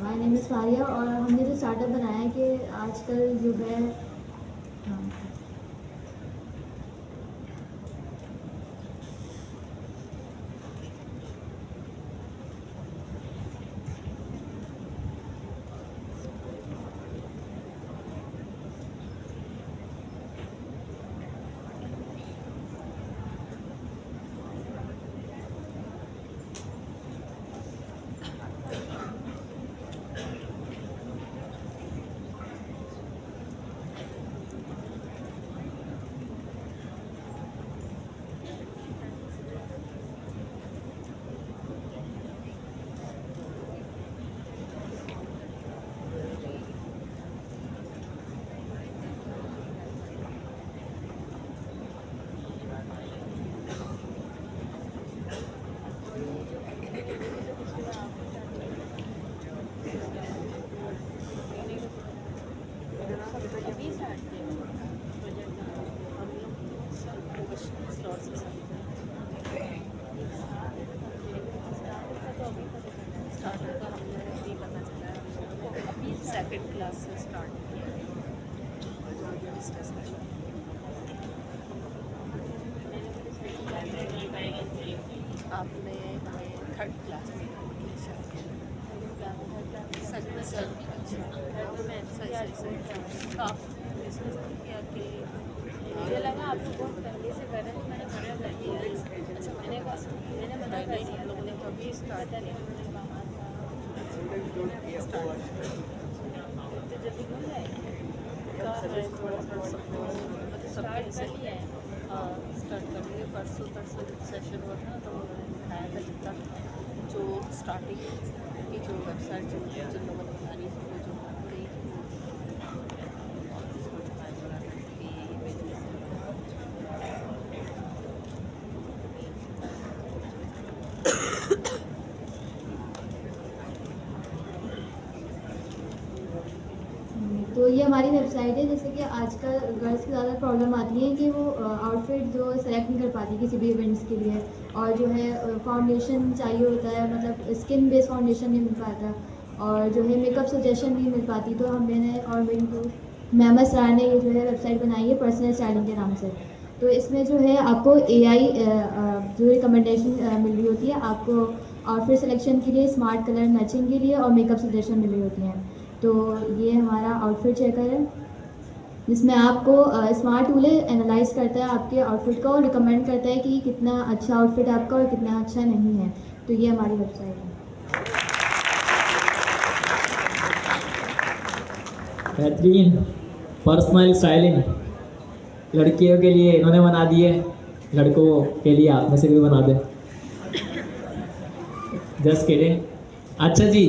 my name is Faria. और हमने जो स्टार्टअप बनाया है कि आजकल जो है सेकंड क्लास से स्टार्ट किया आपने हमें थर्ड क्लास में सच में सर सही तो आप डिस्कस किया कि मुझे लगा आप लोग बहुत पहले से कर रहे थे, मैंने मना कर दिया। अच्छा मैंने मना कर दिया, लोगों ने कभी स्टार्ट नहीं जल्दी हो जाएगी स्टार्ट कर लिया है। हाँ स्टार्ट कर लिए, परसों सेशन हुआ था तो बताया था जितना जो स्टार्टिंग की जो वेबसाइट जिन लोगों ने बनानी थी वो जो गई तो ये हमारी वेबसाइट है। जैसे कि आजकल गर्ल्स की ज़्यादा प्रॉब्लम आती है कि वो आउटफिट जो सेलेक्ट नहीं कर पाती किसी भी इवेंट्स के लिए, और जो है फाउंडेशन चाहिए होता है, मतलब स्किन बेस्ड फाउंडेशन नहीं मिल पाता, और जो है मेकअप सजेशन नहीं मिल पाती। तो हम मैंने और मेरी जो मैम सर ने ये जो है वेबसाइट बनाई है पर्सनल स्टाइलिंग के नाम से। तो इसमें जो है आपको एआई जो रिकमेंडेशन मिल रही होती है, आपको आउटफिट सिलेक्शन के लिए, स्मार्ट कलर मैचिंग के लिए और मेकअप सजेशन मिल रही होती हैं। तो ये हमारा आउटफिट चेकर है जिसमें आपको स्मार्ट टूल एनालाइज करता है आपके आउटफिट को और रिकमेंड करता है कि कितना अच्छा आउटफिट आपका और कितना अच्छा नहीं है। तो ये हमारी वेबसाइट है। बेहतरीन पर्सनल स्टाइलिंग लड़कियों के लिए इन्होंने बना दी है, लड़कों के लिए आप में से भी बना दे। Just kidding. अच्छा जी,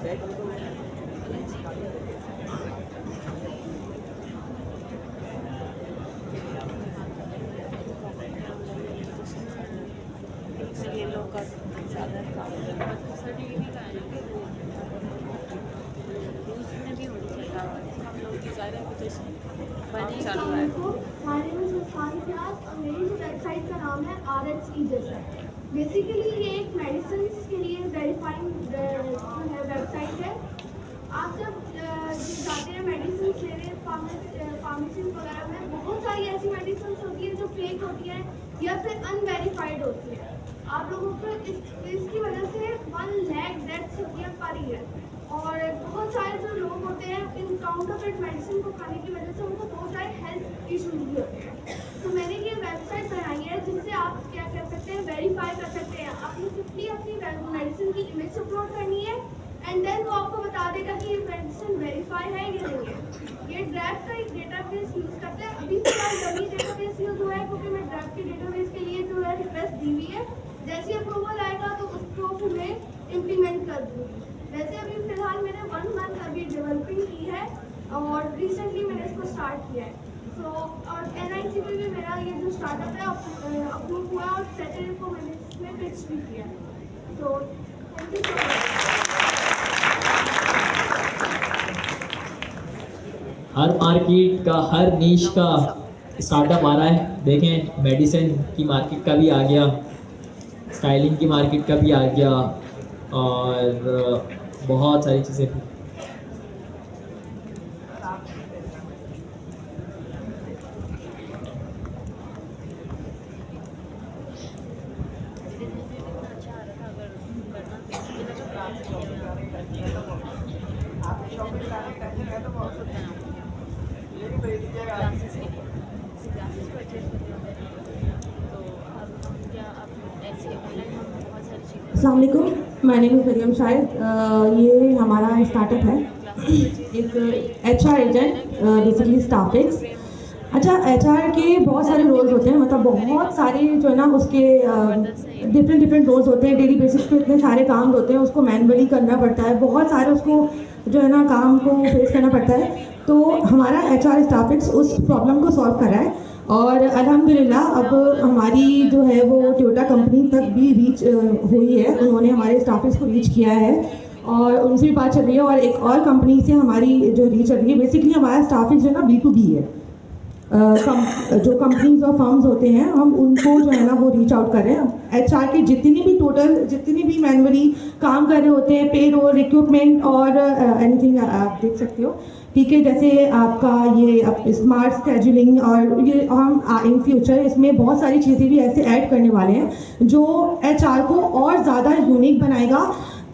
ये लोग का ज़्यादा काम सर्टिफिकेट आए उसमें भी होनी चाहिए हम लोग की ज़्यादा कुछ बने चालू है। My name is Muskan Fiaz और मेरी जो वेबसाइट का नाम है RHE जैसा। बेसिकली ये एक मेडिसिन के लिए वेरीफाइंग जो है वेबसाइट है। आप जब जाते हैं मेडिसिन ले रहे हैं फार्मेसी वगैरह में, बहुत सारी ऐसी मेडिसिन होती है जो फेक होती है या फिर अनवेरीफाइड होती है। आप लोगों को इसकी वजह से 1 लाख डेथ्स होती है पर ईयर और बहुत सारे जो लोग होते हैं इन काउंटरफिट मेडिसिन को खाने की वजह से उनको बहुत सारे हेल्थ इश्यूज भी होते हैं। तो मैंने ये वेबसाइट बनाई है जिससे आप क्या कर सकते हैं, वेरीफाई कर सकते हैं। आपने सिर्फ अपनी मेडिसिन की इमेज अपलोड करनी है एंड देन वो आपको बता देगा कि ये मेडिसिन वेरीफाई है या नहीं है। ये ड्रैफ्ट का एक डेटाबेस यूज़ करते हैं। अभी फिलहाल डमी डेटाबेस यूज़ हुआ है क्योंकि मैं ड्रैफ्ट के डेटाबेस के लिए जो है रिक्वेस्ट दी हुई है। जैसे अप्रूवल आएगा तो उसको फिर मैं इम्प्लीमेंट कर दूँगी। वैसे अभी फिलहाल मैंने 1 मंथ अभी डेवलपिंग की है और रिसेंटली मैंने इसको स्टार्ट किया है। सो और NIC पे भी मेरा ये जो स्टार्टअप है अप्रूव हुआ और सैटरडे को मैंने इसमें पिच भी किया। तो thank you so much. Her market का, हर नीश का स्टार्टअप आ रहा है। देखें, मेडिसिन की मार्केट का भी आ गया, स्टाइलिंग की मार्केट का भी आ गया और बहुत सारी चीज़ें भी। अस्सलाम वालेकुम, my name is Maryam Shahid. ये हमारा स्टार्टअप है, एक HR एजेंट, बेसिकली स्टाफिक्स। अच्छा, HR के बहुत सारे रोल्स होते हैं, मतलब बहुत सारे जो है ना उसके डिफरेंट रोल्स होते हैं। डेली बेसिस पे इतने सारे काम होते हैं, उसको मैनुअली करना पड़ता है, बहुत सारे उसको जो है ना काम को फेस करना पड़ता है। तो हमारा HR स्टाफिक्स उस प्रॉब्लम को सॉल्व कर रहा है और अल्हम्दुलिल्लाह अब हमारी जो है वो टोयोटा कंपनी तक भी रीच हुई है। उन्होंने हमारे स्टाफिक्स को रीच किया है और उनसे भी बात चल रही है और एक और कंपनी से हमारी जो रीच चल रही है। बेसिकली हमारा स्टाफिक्स जो है ना B2B है। जो कंपनीज और फर्म्स होते हैं हम उनको जो है ना वो रीच आउट कर रहे हैं। HR के जितनी भी मैनुअली काम कर रहे होते हैं, पेरोल, रिक्रूटमेंट और एनीथिंग आप देख सकते हो, ठीक है। जैसे आपका ये स्मार्ट स्केड्यूलिंग और ये हम इन फ्यूचर इसमें बहुत सारी चीज़ें भी ऐसे ऐड करने वाले हैं जो HR को और ज़्यादा यूनिक बनाएगा।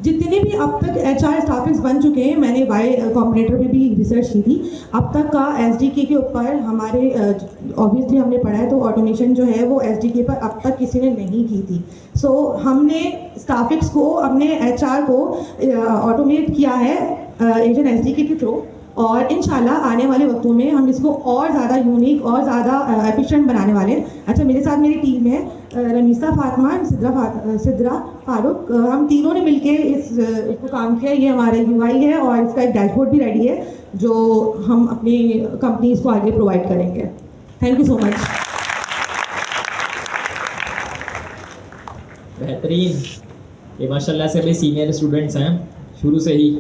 जितने भी अब तक HR स्टाफिक्स बन चुके हैं, मैंने वाई कॉम्बिनेटर में भी रिसर्च की थी, अब तक का SDK के ऊपर हमारे ऑब्वियसली हमने पढ़ा है तो ऑटोमेशन जो है वो SDK पर अब तक किसी ने नहीं की थी। सो हमने स्टाफिक्स को, अपने HR को ऑटोमेट किया है एजेंट SDK के थ्रू और इंशाल्लाह आने वाले वक्तों में हम इसको और ज़्यादा यूनिक और ज़्यादा एफिशिएंट बनाने वाले हैं। अच्छा, मेरे साथ मेरी टीम है, रमीसा फातिमा, सिद्रा फारूक, हम तीनों ने मिलके इसको काम किया। ये हमारा UI है और इसका एक डैशबोर्ड भी रेडी है जो हम अपनी कंपनीज को आगे प्रोवाइड करेंगे। Thank you so much. बेहतरीन। ये माशाल्लाह से भी सीनियर स्टूडेंट्स हैं शुरू से ही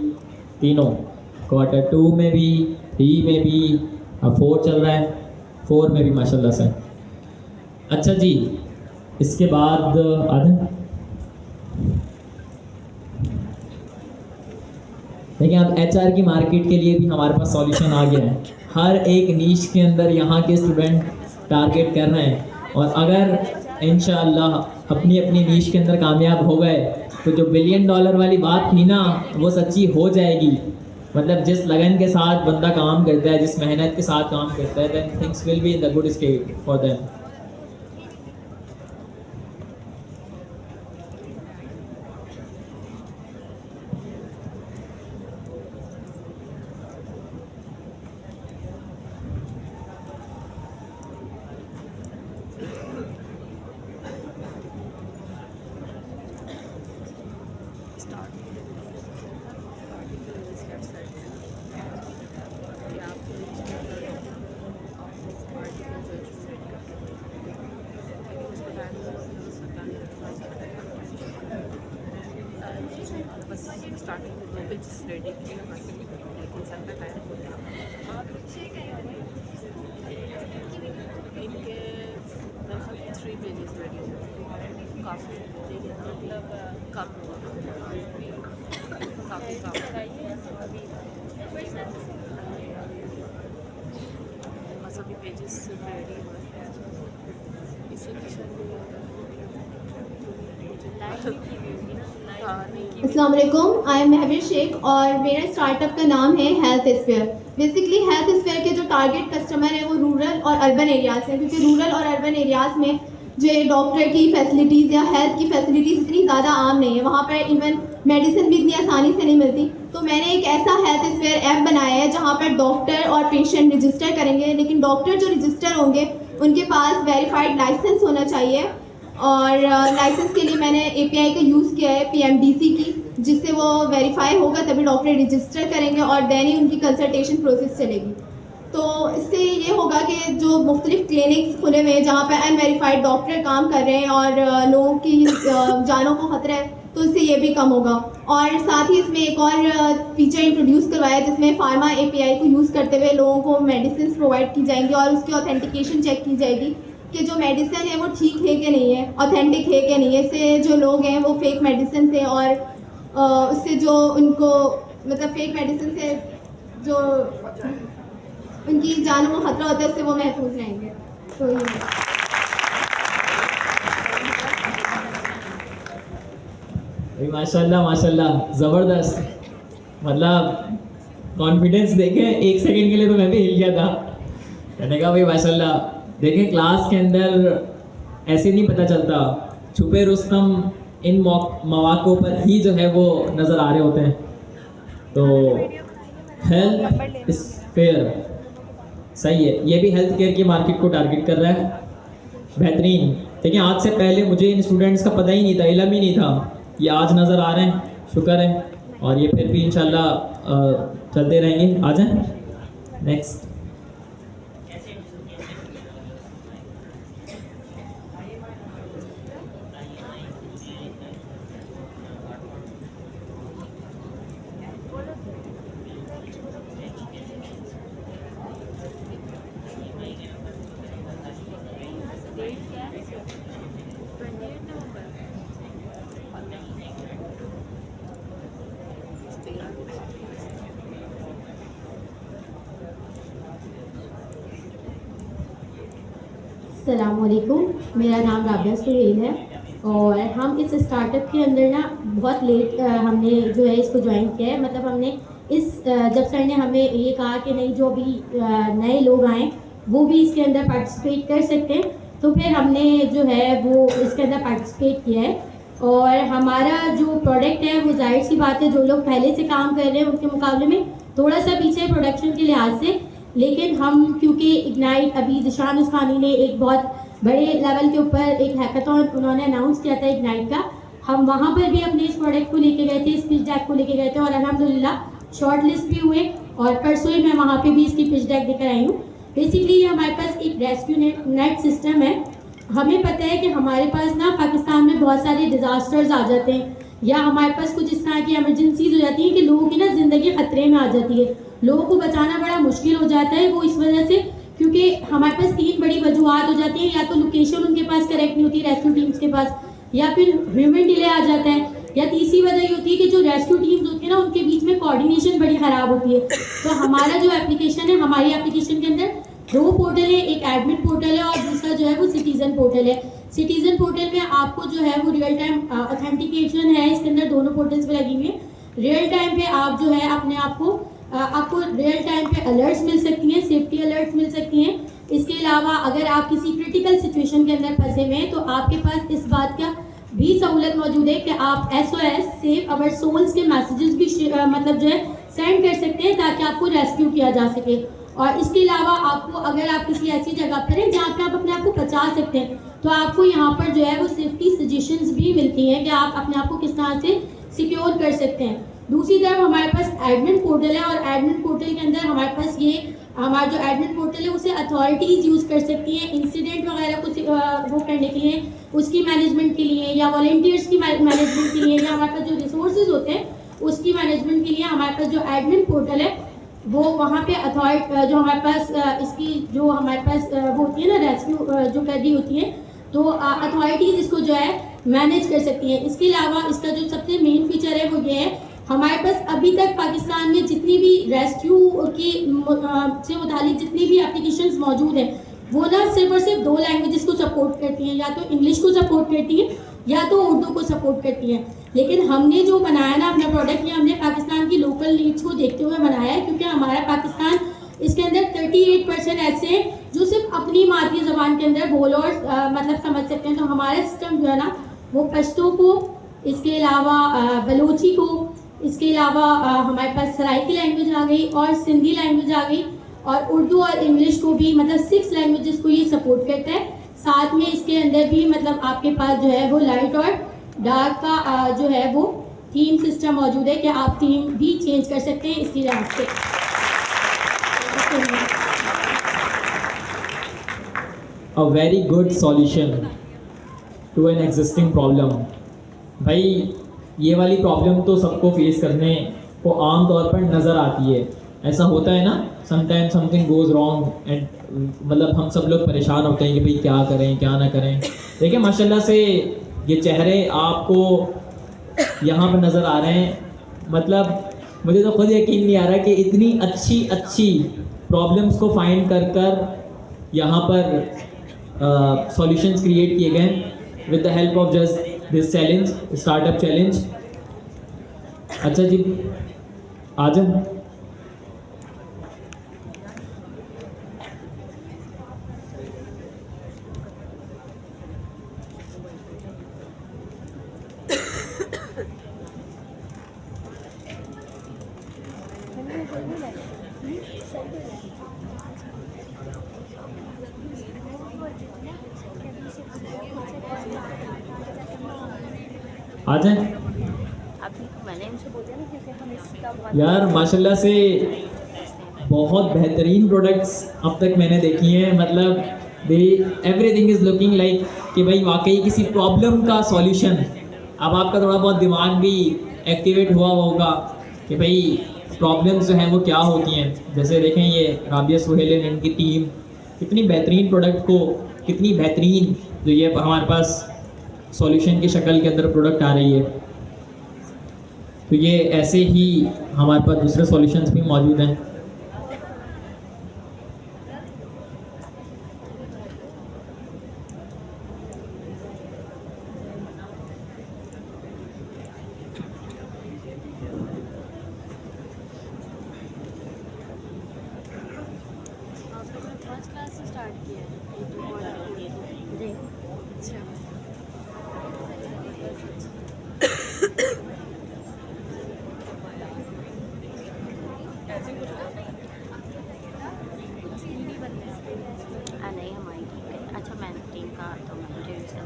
तीनों, Q2 में भी, 3 में भी, अब 4 चल रहा है, 4 में भी माशाल्लाह से। अच्छा जी, इसके बाद देखिए, अब HR की मार्केट के लिए भी हमारे पास सॉल्यूशन आ गया है। हर एक नीश के अंदर यहाँ के स्टूडेंट टारगेट कर रहे हैं और अगर इंशाअल्लाह अपनी अपनी नीश के अंदर कामयाब हो गए तो जो $1 बिलियन वाली बात थी ना वो सच्ची हो जाएगी। मतलब जिस लगन के साथ बंदा काम करता है, जिस मेहनत के साथ काम करता है, then things will be in the good state for them. Starting में 2 पेजेस रेडी किए, लेकिन सर का टाइम हो गया और इनके 3 पेजेस रेडी हो काफ़ी, लेकिन मतलब कम हुआ, काफ़ी कम बस अभी पेजेस रेडी हुए इसी अस्सलाम वालेकुम, आई एम महवीर शेख और मेरा स्टार्टअप का नाम है health sphere. Basically health sphere के जो टारगेट कस्टमर है वो रूरल और अर्बन एरियाज़ हैं, क्योंकि रूरल और अर्बन एरियाज़ में जो डॉक्टर की फैसिलिटीज़ या हेल्थ की फैसिलिटीज़ इतनी ज़्यादा आम नहीं है, वहाँ पर इवन मेडिसिन भी इतनी आसानी से नहीं मिलती। तो मैंने एक ऐसा हेल्थ स्फीयर ऐप बनाया है जहाँ पर डॉक्टर और पेशेंट रजिस्टर करेंगे, लेकिन डॉक्टर जो रजिस्टर होंगे उनके पास वेरीफाइड लाइसेंस होना चाहिए और लाइसेंस के लिए मैंने API का यूज़ किया है PMDC की, जिससे वो वेरीफाई होगा तभी डॉक्टर रजिस्टर करेंगे और देन ही उनकी कंसल्टेशन प्रोसेस चलेगी। तो इससे ये होगा कि जो मुख्तलिफ क्लिनिक्स खुले हुए हैं जहाँ पर अनवेरीफाइड डॉक्टर काम कर रहे हैं और लोगों की जानों को खतरा है, तो इससे ये भी कम होगा। और साथ ही इसमें एक और फीचर इंट्रोड्यूस करवाया जिसमें फार्मा API को यूज़ करते हुए लोगों को मेडिसिन प्रोवाइड की जाएंगी और उसकी ऑथेंटिकेशन चेक की जाएगी कि जो मेडिसिन है वो ठीक है कि नहीं है, ऑथेंटिक है कि नहीं है। इससे जो लोग हैं वो फेक मेडिसिन से और उससे जो उनको मतलब फेक मेडिसिन से जो उनकी जानों को खतरा होता है उससे वो महफूज रहेंगे। तो ये माशाल्लाह माशाल्लाह ज़बरदस्त, मतलब कॉन्फिडेंस देखें, 1 सेकंड के लिए तो मैं भी हिल गया था। मैंने कहा भाई माशाल्लाह। देखें क्लास के अंदर ऐसे नहीं पता चलता, छुपे रुस्तम इन मौक़ों पर ही जो है वो नज़र आ रहे होते हैं। तो हेल्थ स्फीयर सही है, ये भी हेल्थ केयर की मार्केट को टारगेट कर रहा है, बेहतरीन। देखिए आज से पहले मुझे इन स्टूडेंट्स का पता ही नहीं था, इल्म ही नहीं था, ये आज नज़र आ रहे हैं, शुक्र है। और ये फिर भी इंशाल्लाह चलते रहेंगे। आ जाएं नेक्स्ट। अस्सलामुअलैकुम, मेरा नाम राबिया सुहेल है और हम इस स्टार्टअप के अंदर ना बहुत लेट हमने जो है इसको ज्वाइन किया है। मतलब हमने जब सर ने हमें ये कहा कि नहीं जो भी नए लोग आएँ वो भी इसके अंदर पार्टिसिपेट कर सकते हैं, तो फिर हमने जो है वो इसके अंदर पार्टिसिपेट किया है। और हमारा जो प्रोडक्ट है वो जाहिर सी बात है जो लोग पहले से काम कर रहे हैं उनके मुकाबले में थोड़ा सा पीछे प्रोडक्शन के लिहाज से, लेकिन हम क्योंकि इग्नाइट अभी ज़िशान उस्मानी ने एक बहुत बड़े लेवल के ऊपर एक हैकाथॉन उन्होंने अनाउंस किया था इग्नाइट का, हम वहाँ पर भी अपने इस प्रोडक्ट को लेके गए थे, इस पिच डेक को लेके गए थे और अल्हम्दुलिल्लाह शॉर्ट लिस्ट भी हुए और परसों ही मैं वहाँ पे भी इसकी पिच डेक देकर आई हूँ। बेसिकली ये हमारे पास एक रेस्क्यू नेट सिस्टम है। हमें पता है कि हमारे पास ना पाकिस्तान में बहुत सारे डिज़ास्टर्स आ जाते हैं या हमारे पास कुछ इस तरह की एमरजेंसीज हो जाती हैं कि लोगों की ना ज़िंदगी ख़तरे में आ जाती है, लोगों को बचाना बड़ा मुश्किल हो जाता है। वो इस वजह से क्योंकि हमारे पास 3 बड़ी वजूहत हो जाती हैं, या तो लोकेशन उनके पास करेक्ट नहीं होती रेस्क्यू टीम्स के पास, या फिर ह्यूमन डिले आ जाता है, या तीसरी वजह ये होती है कि जो रेस्क्यू टीम्स होती है ना उनके बीच में कोऑर्डिनेशन बड़ी ख़राब होती है। तो हमारा जो एप्लीकेशन है, हमारी एप्लीकेशन के अंदर 2 पोर्टल है, एक एडमिट पोर्टल है और दूसरा जो है वो सिटीज़न पोर्टल है। सिटीज़न पोर्टल में आपको जो है वो रियल टाइम ऑथेंटिकेशन है, इसके अंदर दोनों पोर्टल्स पे लगी हुई है। रियल टाइम पे आप जो है अपने आप को आपको रियल टाइम पे अलर्ट्स मिल सकती हैं, सेफ्टी अलर्ट्स मिल सकती हैं। इसके अलावा अगर आप किसी क्रिटिकल सिचुएशन के अंदर फंसे हुए हैं तो आपके पास इस बात का भी सहूलत मौजूद है कि आप SOS सेव अवर सोल्स के मैसेजेस भी मतलब जो है सेंड कर सकते हैं ताकि आपको रेस्क्यू किया जा सके। और इसके अलावा आपको अगर आप किसी ऐसी जगह पर हैं जहाँ पे आप अपने आप को बचा सकते हैं तो आपको यहाँ पर जो है वो सेफ्टी सजेशंस भी मिलती हैं कि आप अपने आप को किस तरह से सिक्योर कर सकते हैं। दूसरी तरफ हमारे पास एडमिन पोर्टल है और एडमिन पोर्टल के अंदर हमारे पास ये हमारा जो एडमिन पोर्टल है उसे अथॉरिटीज़ यूज़ कर सकती हैं इंसिडेंट वगैरह को वो करने के लिए, उसकी मैनेजमेंट के लिए या वॉलंटियर्स की मैनेजमेंट के लिए, या हमारे पास जो रिसोर्सेज होते हैं उसकी मैनेजमेंट के लिए हमारे पास जो एडमिन पोर्टल है वो वहाँ पे अथॉरिटी जो हमारे पास इसकी जो हमारे पास वो होती है ना रेस्क्यू जो कर रही होती है, तो अथॉरिटीज़ इसको जो है मैनेज कर सकती हैं। इसके अलावा इसका जो सबसे मेन फीचर है वो ये है, हमारे पास अभी तक पाकिस्तान में जितनी भी रेस्क्यू की से मुतालिक जितनी भी एप्लीकेशंस मौजूद हैं वो ना सिर्फ और सिर्फ 2 लैंग्वेजेस को सपोर्ट करती हैं, या तो इंग्लिश को सपोर्ट करती हैं या तो उर्दू को सपोर्ट करती हैं। लेकिन हमने जो बनाया ना अपना प्रोडक्ट, ये हमने पाकिस्तान की लोकल नीड्स को देखते हुए बनाया है, क्योंकि हमारा पाकिस्तान इसके अंदर 38% ऐसे हैं जो सिर्फ अपनी मातृ ज़बान के अंदर बोल और मतलब समझ सकते हैं। तो हमारा सिस्टम जो है ना वो पश्तो को, इसके अलावा बलोची को, इसके अलावा हमारे पास सराइकी लैंग्वेज आ गई और सिंधी लैंग्वेज आ गई, और उर्दू और इंग्लिश को भी, मतलब 6 लैंग्वेजेस को ये सपोर्ट करता है। साथ में इसके अंदर भी मतलब आपके पास जो है वो लाइट और डार्क का जो है वो थीम सिस्टम मौजूद है कि आप थीम भी चेंज कर सकते हैं इसकी लिहाज से। A very good solution to an existing problem। भाई ये वाली प्रॉब्लम तो सबको फेस करने को आम तौर पर नज़र आती है। ऐसा होता है ना, sometime something goes wrong and मतलब हम सब लोग परेशान होते हैं कि भाई क्या करें क्या ना करें। देखिए माशाल्लाह से ये चेहरे आपको यहाँ पर नज़र आ रहे हैं, मतलब मुझे तो खुद यकीन नहीं आ रहा कि इतनी अच्छी प्रॉब्लम्स को फाइंड कर यहाँ पर सॉल्यूशंस क्रिएट किए गए with the help of just this challenge, startup challenge. अच्छा जी आ जाए। आ जाए। अभी मैंने उनसे बोला ना क्योंकि हम इसका बहुत यार माशाल्लाह से बहुत बेहतरीन प्रोडक्ट्स अब तक मैंने देखी हैं, मतलब दे एवरीथिंग इज़ लुकिंग लाइक कि भाई वाकई किसी प्रॉब्लम का सॉल्यूशन। अब आपका थोड़ा बहुत दिमाग भी एक्टिवेट हुआ होगा कि भाई प्रॉब्लम्स जो हैं वो क्या होती हैं। जैसे देखें ये राबिया सुहेल एंड इनकी टीम कितनी बेहतरीन प्रोडक्ट को, कितनी बेहतरीन जो ये हमारे पास सॉल्यूशन की शक्ल के अंदर प्रोडक्ट आ रही है। तो ये ऐसे ही हमारे पास दूसरे सॉल्यूशंस भी मौजूद हैं। फर्स्ट क्लास से स्टार्ट किया है जी। अच्छा नहीं हमारी टीम है। अच्छा मैं टीम का तो मुझे उससे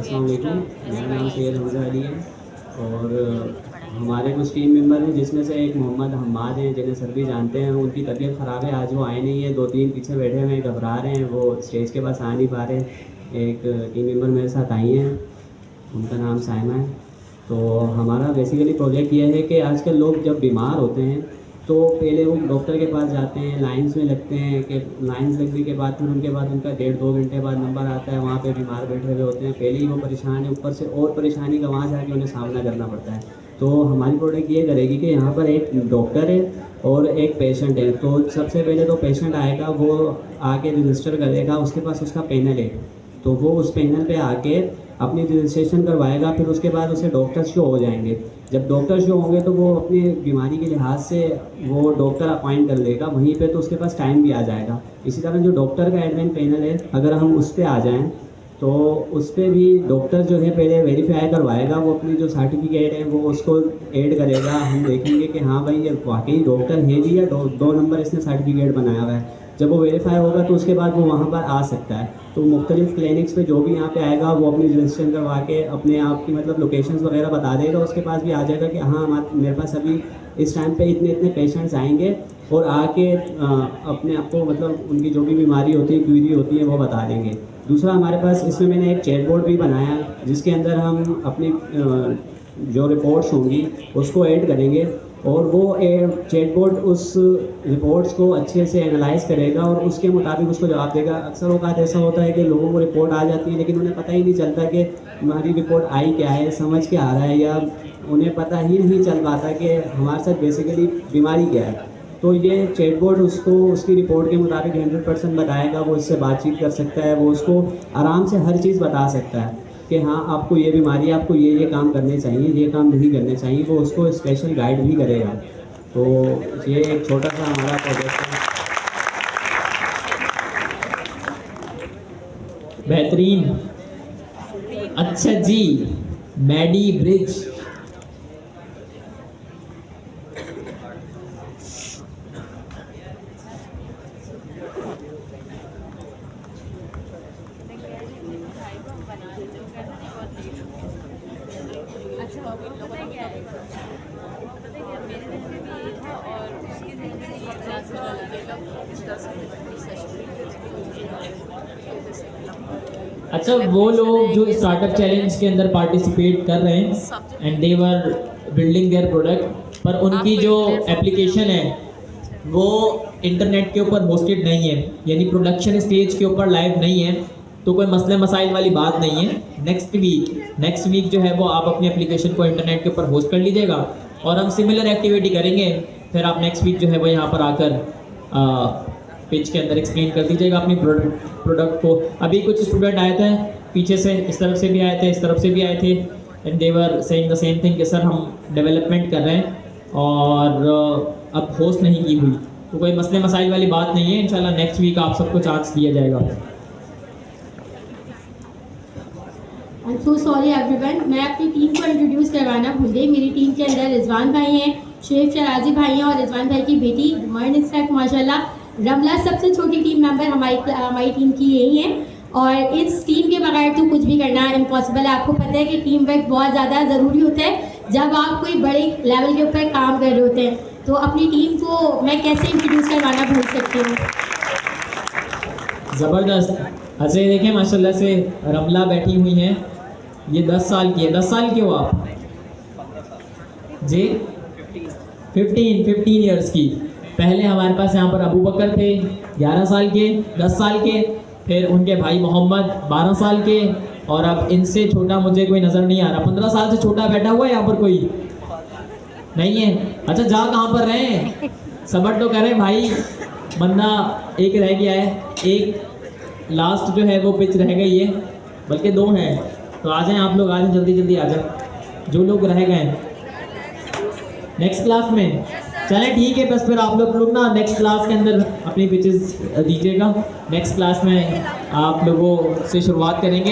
अस्सलाम वालेकुम, मेरा नाम सैयद हमजा अली है और हमारे कुछ टीम मेंबर हैं जिसमें से एक मोहम्मद हम्माद हैं जिन्हें सर भी जानते हैं। उनकी तबीयत ख़राब है, आज वो आए नहीं है। 2-3 पीछे बैठे हुए हैं, घबरा रहे हैं, वो स्टेज के पास आ नहीं पा रहे। एक टीम मेंबर मेरे साथ आई हैं, उनका नाम साइमा है। तो हमारा बेसिकली प्रोजेक्ट ये है कि आजकल लोग जब बीमार होते हैं तो पहले वो डॉक्टर के पास जाते हैं, लाइंस में लगते हैं कि लाइंस लगने के बाद फिर उनके बाद उनका 1.5-2 घंटे बाद नंबर आता है, वहाँ पे बीमार बैठे हुए होते हैं। पहले ही वो परेशान है, ऊपर से और परेशानी का वहाँ जाके उन्हें सामना करना पड़ता है। तो हमारी प्रोडक्ट ये करेगी कि यहाँ पर एक डॉक्टर है और एक पेशेंट है। तो सबसे पहले तो पेशेंट आएगा, वो आके रजिस्टर करेगा, उसके पास उसका पैनल है, तो वो उस पैनल पे आके अपनी रजिस्ट्रेशन करवाएगा। फिर उसके बाद उसे डॉक्टर शो हो जाएंगे। जब डॉक्टर शो होंगे तो वो अपनी बीमारी के लिहाज से वो डॉक्टर अपॉइंट कर लेगा वहीं पे, तो उसके पास टाइम भी आ जाएगा। इसी तरह जो डॉक्टर का एडमिन पैनल है, अगर हम उस पर आ जाएँ तो उस पर भी डॉक्टर जो है पहले वेरीफाई करवाएगा, वो अपनी जो सर्टिफिकेट है वो उसको ऐड करेगा। हम देखेंगे कि हाँ भाई ये वाकई डॉक्टर है भी या 2 नंबर इसने सर्टिफिकेट बनाया हुआ है। जब वो वेरीफाई होगा तो उसके बाद वो वहाँ पर आ सकता है। तो मुख्तलिफ क्लिनिक्स पे जो भी यहाँ पे आएगा वो अपनी रजिस्ट्रेशन करवा के अपने आप की मतलब लोकेशंस वगैरह बता देगा, उसके पास भी आ जाएगा कि हाँ मेरे पास अभी इस टाइम पे इतने इतने पेशेंट्स आएंगे, और आके अपने आप को मतलब उनकी जो भी बीमारी होती है, क्वेरी होती है, वो बता देंगे। दूसरा हमारे पास इसमें मैंने एक चैट बोर्ड भी बनाया जिसके अंदर हम अपनी जो रिपोर्ट्स होंगी उसको ऐड करेंगे, और वो चैट बोर्ड उस रिपोर्ट्स को अच्छे से एनालाइज करेगा और उसके मुताबिक उसको जवाब देगा। अक्सर वक़्त ऐसा होता है कि लोगों को रिपोर्ट आ जाती है लेकिन उन्हें पता ही नहीं चलता कि हमारी रिपोर्ट आई क्या है, समझ के आ रहा है, या उन्हें पता ही नहीं चल पाता कि हमारे साथ बेसिकली बीमारी क्या है। तो ये चैट बोर्ड उसको उसकी रिपोर्ट के मुताबिक 100% बताएगा। वो इससे बातचीत कर सकता है, वो उसको आराम से हर चीज़ बता सकता है कि हाँ आपको ये बीमारी है, आपको ये काम करने चाहिए, ये काम नहीं करने चाहिए। वो उसको स्पेशल गाइड भी करेगा। तो ये एक छोटा सा हमारा प्रोजेक्ट है। बेहतरीन, अच्छा जी। मैडी ब्रिज, अच्छा वो लोग जो स्टार्टअप चैलेंज के अंदर पार्टिसिपेट कर रहे हैं and they were building their product, पर उनकी जो एप्लीकेशन है वो इंटरनेट के ऊपर होस्टेड नहीं है, यानी प्रोडक्शन स्टेज के ऊपर लाइव नहीं है, तो कोई मसले मसाइल वाली बात नहीं है। नेक्स्ट वीक जो है वो आप अपनी एप्लीकेशन को इंटरनेट के ऊपर होस्ट कर लीजिएगा और हम सिमिलर एक्टिविटी करेंगे। फिर आप नेक्स्ट वीक जो है वो यहाँ पर आकर पेज के अंदर एक्सप्लेन कर दीजिएगा अपनी प्रोडक्ट को। अभी कुछ स्टूडेंट आए थे पीछे से, इस तरफ से भी आए थे, इस तरफ से भी आए थे, and they were saying the same thing कि सर हम डेवलपमेंट कर रहे हैं और अब होस्ट नहीं की हुई, तो कोई मसले मसाइल वाली बात नहीं है। इंशाल्लाह नेक्स्ट वीक आप सबको चांस दिया जाएगा। I am so sorry everyone, मैं अपनी टीम को इंट्रोड्यूस करवाना भूल गई। मेरी टीम के अंदर रिजवान भाई हैं, शेख शराजी भाई हैं और रिजवान भाई की बेटी मर्न इस्ताक माशाल्लाह। रमला सबसे छोटी टीम मेंबर हमारी टीम की यही है, और इस टीम के बगैर तो कुछ भी करना इम्पॉसिबल है। आपको पता है कि टीम वर्क बहुत ज़्यादा ज़रूरी होता है जब आप कोई बड़े लेवल के ऊपर काम कर रहे होते हैं। तो अपनी टीम को मैं कैसे इंट्रोड्यूस करवाना भूल सकती हूँ। ज़बरदस्त। अच्छा ये देखें माशाल्लाह से रमला बैठी हुई हैं, ये 10 साल की है। 10 साल के हो आप जी? 15 ईयर्स की। पहले हमारे पास यहाँ पर अबू बकर थे 11 साल के, 10 साल के, फिर उनके भाई मोहम्मद 12 साल के, और अब इनसे छोटा मुझे कोई नज़र नहीं आ रहा। 15 साल से छोटा बैठा हुआ है यहाँ पर कोई नहीं है। अच्छा जा कहाँ पर रहे हैं, सबर तो करें भाई, बंदा एक रह गया है, एक लास्ट जो है वो पिच रह गई है, बल्कि 2 हैं। तो आ जाएं आप लोग, आ जाएं जल्दी आ जाएं जो लोग रह गए नेक्स्ट क्लास में। चलें ठीक है, बस फिर आप लोग ना नेक्स्ट क्लास के अंदर अपनी पिचेस दीजिएगा। नेक्स्ट क्लास में आप लोगों से शुरुआत करेंगे।